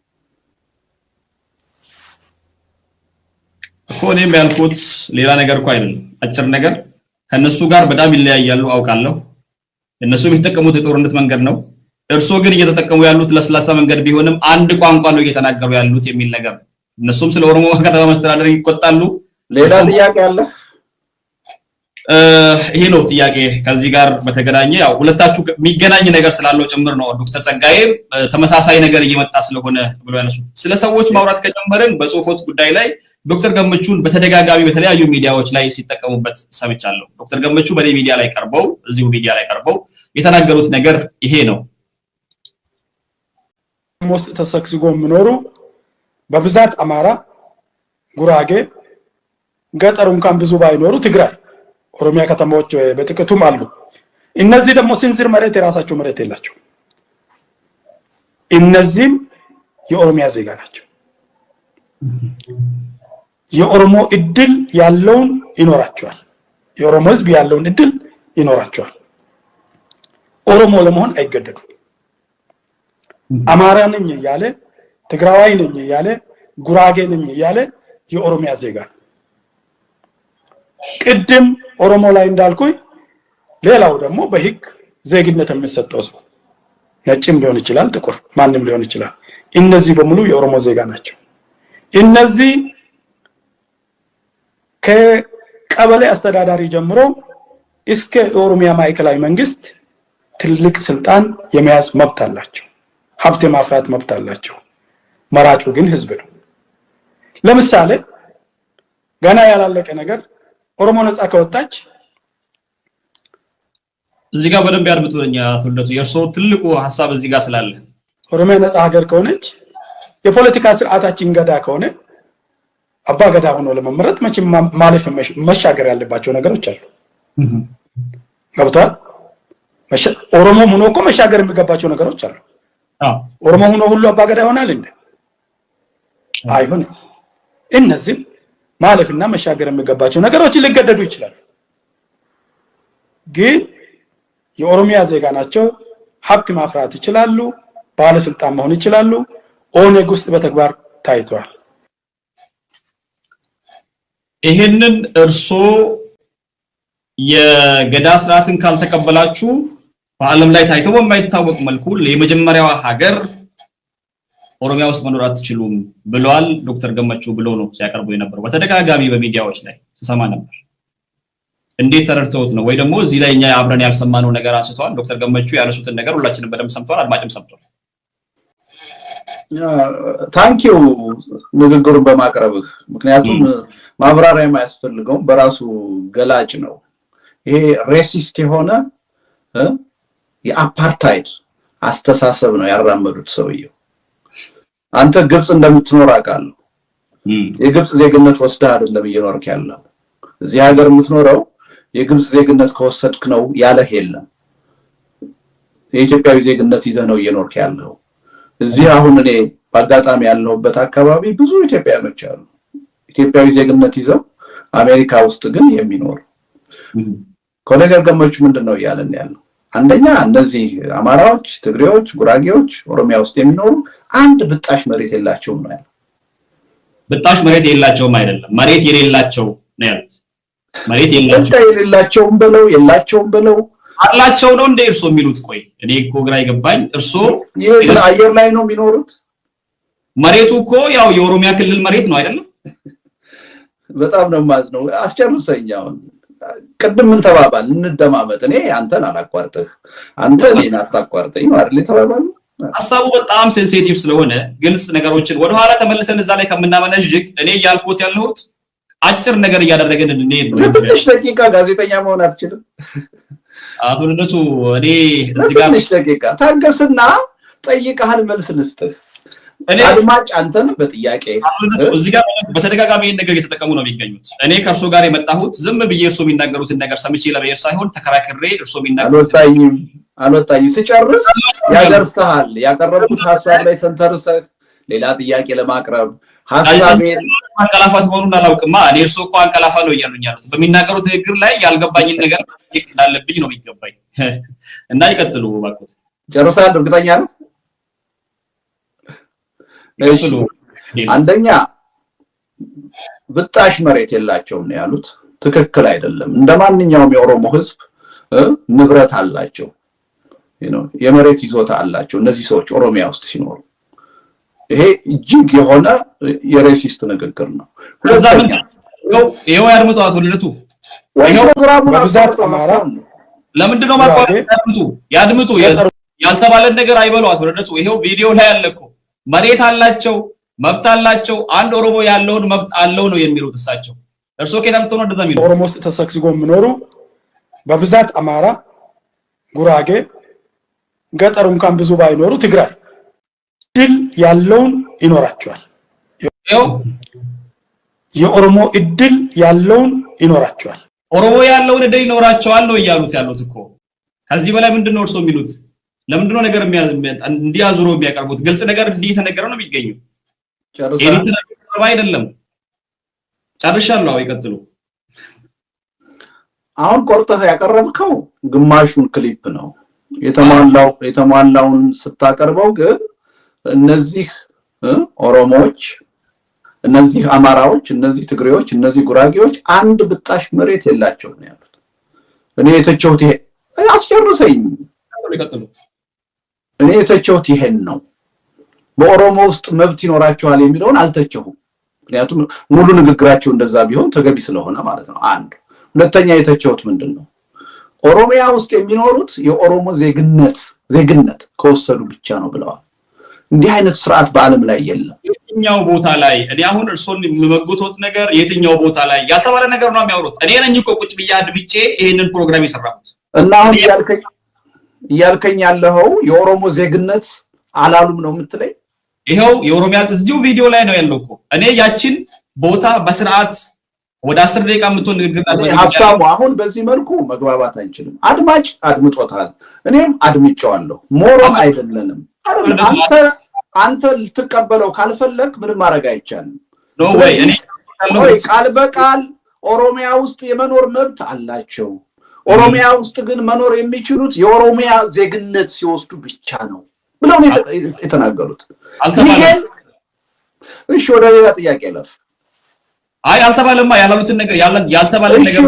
ኮኔም ያልኩት ሌላ ነገር እኮ አይደለም አጭር ነገር ከነሱ ጋር በጣም ይለያያሉ አውቃለሁ እነሱ የሚጠቀሙት የጦርነት መንገድ ነው እርሶ ግን እየተጠቀሙ ያሉት ለስላሳ መንገድ ቢሆንም አንድ ቋንቋ ነው እየተናገሩ ያሉት የሚል ነገር እነሱም ስለ ኦሮሞ ከተማ መስተዳደር ይቆጣሉ ሌላ ጥያቄ አለ ይሄ ነው ጥያቄ ከዚህ ጋር በተገናኘ ያው ሁለታችሁ የሚገናኝ ነገር ስላለው ጭምር ነው ዶክተር ጸጋዬ ተመሳሳይ ነገር እየመጣ ስለሆነ ብሎ ያነሱት ስለ ሰዎች ማውራት ከጀመረን በጽሁፎት ጉዳይ ላይ ዶክተር ገመቹን በተደጋጋሚ በተለያዩ ሚዲያዎች ላይ ሲጠቀሙበት ሰምቻለሁ ዶክተር ገመቹ በኔ ሚዲያ ላይ ቀርበው እዚሁ ሚዲያ ላይ ቀርበው የተናገሩት ነገር ይሄ ነው ውስጥ ተሰክስጎ ምኖሩ በብዛት አማራ ጉራጌ ገጠሩ እንኳን ብዙ ባይኖሩ ትግራይ ኦሮሚያ ከተማዎች በጥቅቱም አሉ እነዚህ ደግሞ ሲንዝር መሬት የራሳቸው መሬት የላቸው እነዚህም የኦሮሚያ ዜጋ ናቸው የኦሮሞ እድል ያለውን ይኖራቸዋል የኦሮሞ ህዝብ ያለውን እድል ይኖራቸዋል ኦሮሞ ለመሆን አይገደዱም አማራ ነኝ ያለ ትግራዋይ ነኝ ያለ ጉራጌ ነኝ ያለ የኦሮሚያ ዜጋ ቅድም ኦሮሞ ላይ እንዳልኩኝ ሌላው ደግሞ በህግ ዜግነት የሚሰጠው ሰው ነጭም ሊሆን ይችላል ጥቁር ማንንም ሊሆን ይችላል እነዚህ በሙሉ የኦሮሞ ዜጋ ናቸው እነዚህ ከቀበሌ አስተዳዳሪ ጀምሮ እስከ ኦሮሚያ ማዕከላዊ መንግስት ትልቅ ስልጣን የመያዝ መብት አላቸው ሀብት የማፍራት መብት አላቸው መራጩ ግን ህዝብ ነው ለምሳሌ ገና ያላለቀ ነገር ኦሮሞ ነፃ ከወጣች እዚህ ጋር በደንብ ያድምጡኛ ተወለቱ የርሶ ትልቁ ሐሳብ እዚህ ጋር ስላለ ኦሮሚያ ነፃ ሀገር ከሆነች የፖለቲካ ስርዓታችን ገዳ ከሆነ አባ ገዳ ሆኖ ለመመረጥ መቼም ማለፍ መሻገር ያለባቸው ነገሮች አሉ ገብቷል ኦሮሞ ሆኖ እኮ መሻገር የሚገባቸው ነገሮች አሉ ኦሮሞ ሆኖ ሁሉ አባ ገዳ ይሆናል እንዴ አይሆንም እነዚህ ማለፍና መሻገር የሚገባቸው ነገሮች ሊገደዱ ይችላሉ ግን የኦሮሚያ ዜጋ ናቸው ሀብት ማፍራት ይችላሉ ባለስልጣን መሆን ይችላሉ ኦነግ ውስጥ በተግባር ታይቷል ይሄንን እርሶ የገዳ ስርዓትን ካልተቀበላችሁ በአለም ላይ ታይቶ በማይታወቅ መልኩ ለመጀመሪያው ሀገር ኦሮሚያ ውስጥ መኖር አትችሉም ብለዋል ዶክተር ገመቹ ብሎ ነው ሲያቀርቡ የነበረው በተደጋጋሚ በሚዲያዎች ላይ ተሰማ ነበር እንዴት ተረድተውት ነው ወይ ደግሞ እዚህ ላይ እኛ አብረን ያልሰማነው ነገር አንስተዋል ዶክተር ገመቹ ያነሱትን ነገር ሁላችንም በደንብ ሰምተዋል አድማጭም ሰምቷል ታንኪዩ ንግግሩን በማቅረብህ ምክንያቱም ማብራሪያ የማያስፈልገው በራሱ ገላጭ ነው ይሄ ሬሲስት የሆነ የአፓርታይድ አስተሳሰብ ነው ያራመዱት ሰውየው አንተ ግብጽ እንደምትኖር አውቃለሁ የግብጽ ዜግነት ወስደህ አይደለም እየኖርክ ያለው እዚህ ሀገር የምትኖረው የግብጽ ዜግነት ከወሰድክ ነው ያለህ የለም የኢትዮጵያዊ ዜግነት ይዘህ ነው እየኖርክ ያለው እዚህ አሁን እኔ በአጋጣሚ ያለሁበት አካባቢ ብዙ ኢትዮጵያኖች አሉ ኢትዮጵያዊ ዜግነት ይዘው አሜሪካ ውስጥ ግን የሚኖር ኮሎኔል ገመቹ ምንድነው ያለን ያለው አንደኛ እነዚህ አማራዎች ትግሬዎች ጉራጌዎች ኦሮሚያ ውስጥ የሚኖሩ አንድ ብጣሽ መሬት የላቸውም ነው ያለው ብጣሽ መሬት የላቸውም አይደለም መሬት የሌላቸው ነው ያሉት መሬት የሌላቸውም በለው የላቸውም በለው አላቸው ነው እንደ እርሶ የሚሉት ቆይ እኔ እኮ ግራ ይገባኝ እርሶ አየር ላይ ነው የሚኖሩት መሬቱ እኮ ያው የኦሮሚያ ክልል መሬት ነው አይደለም በጣም ነው ማዝነው አስጨርሰኛው ቅድም ምን ተባባል እንደማመጥ እኔ አንተን አላቋርጥህ አንተ እኔን አታቋርጠኝ ነው አይደል ተባባል ሐሳቡ በጣም ሴንሲቲቭ ስለሆነ ግልጽ ነገሮችን ወደ ኋላ ተመልሰን እዛ ላይ ከምናመነጅግ እኔ ያልኩት ያለሁት አጭር ነገር እያደረገን እንድንሄድ ነው ትንሽ ደቂቃ ጋዜጠኛ መሆን አትችልም አቶ ልደቱ እኔ እዚህ ጋር ትንሽ ደቂቃ ታገስና ጠይቀሃል መልስ ልስጥህ አድማጭ አንተን በጥያቄ እዚህ ጋር በተደጋጋሚ ይሄን ነገር እየተጠቀሙ ነው የሚገኙት። እኔ ከእርሶ ጋር የመጣሁት ዝም ብዬ እርሶ የሚናገሩትን ነገር ሰምቼ ለመሄድ ሳይሆን ተከራክሬ እርሶ የሚናገሩት አልወጣኝም ሲጨርስ ያደርሳል። ያቀረብኩት ሐሳብ ላይ ተንተርሰህ ሌላ ጥያቄ ለማቅረብ ሐሳቤን አንቀላፋት መሆኑን አላውቅማ። እኔ እርሶ እኮ አንቀላፋ ነው እያሉኝ ያሉት በሚናገሩት ንግግር ላይ ያልገባኝን ነገር እንዳለብኝ ነው የሚገባኝ። እና ይቀጥሉ እባክዎት። ጨርሳል? እርግጠኛ ነው? አንደኛ ብጣሽ መሬት የላቸውም ነው ያሉት። ትክክል አይደለም። እንደማንኛውም የኦሮሞ ህዝብ ንብረት አላቸው፣ የመሬት ይዞታ አላቸው እነዚህ ሰዎች ኦሮሚያ ውስጥ ሲኖሩ። ይሄ እጅግ የሆነ የሬሲስት ንግግር ነው። ሁለተኛ ይሄው ያድምጡ አቶ ልደቱ፣ ይሄው በብዛት አማራ ለምንድን ነው ያድምጡ ያልተባለን ነገር አይበሉ አቶ ልደቱ። ይሄው ቪዲዮ ላይ ያለኩ መሬት አላቸው፣ መብት አላቸው። አንድ ኦሮሞ ያለውን መብት አለው ነው የሚሉት እሳቸው። እርሶ ከታምቶ ነው እንደዛ የሚሉት? ኦሮሞ ውስጥ ተሰክስጎ የሚኖሩ በብዛት አማራ፣ ጉራጌ፣ ገጠር እንኳን ብዙ ባይኖሩ ትግራይ እድል ያለውን ይኖራቸዋል። የኦሮሞ እድል ያለውን ይኖራቸዋል። ኦሮሞ ያለውን እድል ይኖራቸዋል ነው እያሉት ያሉት እኮ። ከዚህ በላይ ምንድነው እርሶ የሚሉት? ለምንድነው ነገር እንዲያዙሮ የሚያቀርቡት? ግልጽ ነገር እንዲተነገረው ነው የሚገኘው። ጨርሰናል አይደለም? ጨርሻለሁ። ይቀጥሉ። አሁን ቆርጠህ ያቀረብከው ግማሹን ክሊፕ ነው። የተሟላውን ስታቀርበው ግን እነዚህ ኦሮሞዎች፣ እነዚህ አማራዎች፣ እነዚህ ትግሬዎች፣ እነዚህ ጉራጌዎች አንድ ብጣሽ መሬት የላቸውም ነው ያሉት። እኔ የተቸውት ይሄ አስጨርሰኝ። እኔ የተቸውት ይሄን ነው። በኦሮሞ ውስጥ መብት ይኖራቸዋል የሚለውን አልተቸሁም። ምክንያቱም ሙሉ ንግግራቸው እንደዛ ቢሆን ተገቢ ስለሆነ ማለት ነው። አንድ ሁለተኛ የተቸውት ምንድነው? ኦሮሚያ ውስጥ የሚኖሩት የኦሮሞ ዜግነት ከወሰዱ ብቻ ነው ብለዋል። እንዲህ አይነት ስርዓት በአለም ላይ የለም። የትኛው ቦታ ላይ እኔ አሁን እርሶን የሚመጉቶት ነገር የትኛው ቦታ ላይ ያልተባለ ነገር ነው የሚያወሩት? እኔ ነኝ እኮ ቁጭ ብዬ አድምጬ ይሄንን ፕሮግራም የሰራሁት። እና አሁን እያልከኝ ያለው የኦሮሞ ዜግነት አላሉም ነው የምትለኝ? ይሄው የኦሮሚያ እዚሁ ቪዲዮ ላይ ነው ያለው እኮ። እኔ ያችን ቦታ በስርዓት ወደ 10 ደቂቃ የምትሆን ንግግር ሀብታሙ፣ አሁን በዚህ መልኩ መግባባት አንችልም። አድማጭ አድምጦታል፣ እኔም አድምጬዋለሁ። ሞሮም አይደለንም። አንተ ልትቀበለው ካልፈለክ ምንም ማድረግ አይቻልም። ቃል በቃል ኦሮሚያ ውስጥ የመኖር መብት አላቸው። ኦሮሚያ ውስጥ ግን መኖር የሚችሉት የኦሮሚያ ዜግነት ሲወስዱ ብቻ ነው ብለው ነው የተናገሩት። እሺ ወደ ሌላ ጥያቄ ለፍ። አይ አልተባለማ ያላሉትን ነገር ያልተባለ ነገር። እሺ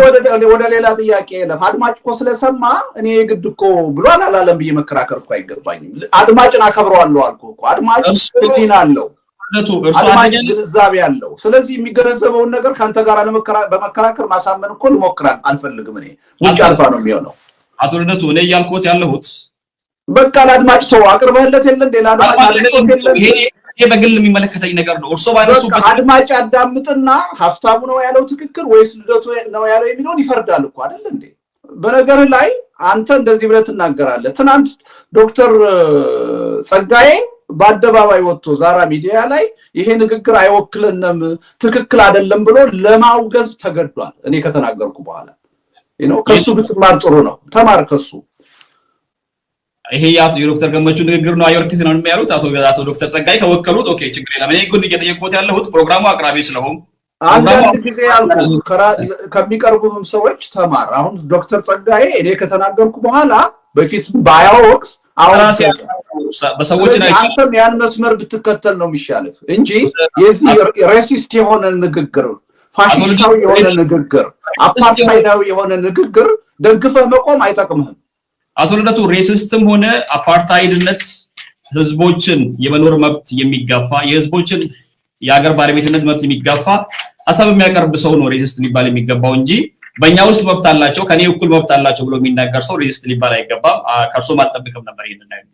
ወደ ሌላ ጥያቄ ለፍ። አድማጭ እኮ ስለሰማ እኔ ግድ እኮ ብሏል አላለም ብዬ መከራከር እኮ አይገባኝም። አድማጭን አከብረዋለሁ አልኩህ እኮ። አድማጭ ህሊና አለው፣ አድማጭ ግንዛቤ አለው። ስለዚህ የሚገነዘበውን ነገር ካንተ ጋር በመከራከር ማሳመን እኮ ልሞክራል አልፈልግም። እኔ ውጭ አልፋ ነው የሚሆነው። አቶ ልደቱ እኔ ያልኩት ያለሁት በቃ ለአድማጭ ሰው አቅርበህለት የለ ሌላ አድማጭ ይሄ በግል የሚመለከተኝ ነገር ነው። እርሶ ባይነሱበት አድማጭ አዳምጥና ሀብታሙ ነው ያለው ትክክል ወይስ ልደቱ ነው ያለው የሚለውን ይፈርዳል እኮ አይደል እንዴ? በነገር ላይ አንተ እንደዚህ ብለህ ትናገራለህ። ትናንት ዶክተር ጸጋዬ በአደባባይ ወጥቶ ዛራ ሚዲያ ላይ ይሄ ንግግር አይወክለንም ትክክል አይደለም ብሎ ለማውገዝ ተገዷል። እኔ ከተናገርኩ በኋላ ከሱ ብትማር ጥሩ ነው። ተማር ከሱ። ይሄ የዶክተር ገመቹ ንግግር ነው አይወክል ነው የሚያሉት አቶ ዶክተር ጸጋዬ ከወከሉት ኦኬ ችግር የለም። እኔ ግን እየጠየቅኩት ያለሁት ፕሮግራሙ አቅራቢ ስለሆንኩ አንዳንድ ጊዜ ያልኩህ ከሚቀርቡህም ሰዎች ተማር። አሁን ዶክተር ጸጋዬ እኔ ከተናገርኩ በኋላ በፊት ባያወቅስ አሁን በሰዎች ላይ አንተም ያን መስመር ብትከተል ነው የሚሻልህ እንጂ የዚህ ሬሲስት የሆነ ንግግር፣ ፋሺስታዊ የሆነ ንግግር፣ አፓርታይዳዊ የሆነ ንግግር ደግፈህ መቆም አይጠቅምህም። አቶ ልደቱ ሬሲስትም ሆነ አፓርታይድነት ህዝቦችን የመኖር መብት የሚጋፋ የህዝቦችን የሀገር ባለቤትነት መብት የሚጋፋ ሐሳብ የሚያቀርብ ሰው ነው ሬሲስት ሊባል የሚገባው እንጂ በእኛ ውስጥ መብት አላቸው ከኔ እኩል መብት አላቸው ብሎ የሚናገር ሰው ሬሲስት ሊባል አይገባም። ከእርሶ ማጠብቅም ነበር ይሄንን ነገር።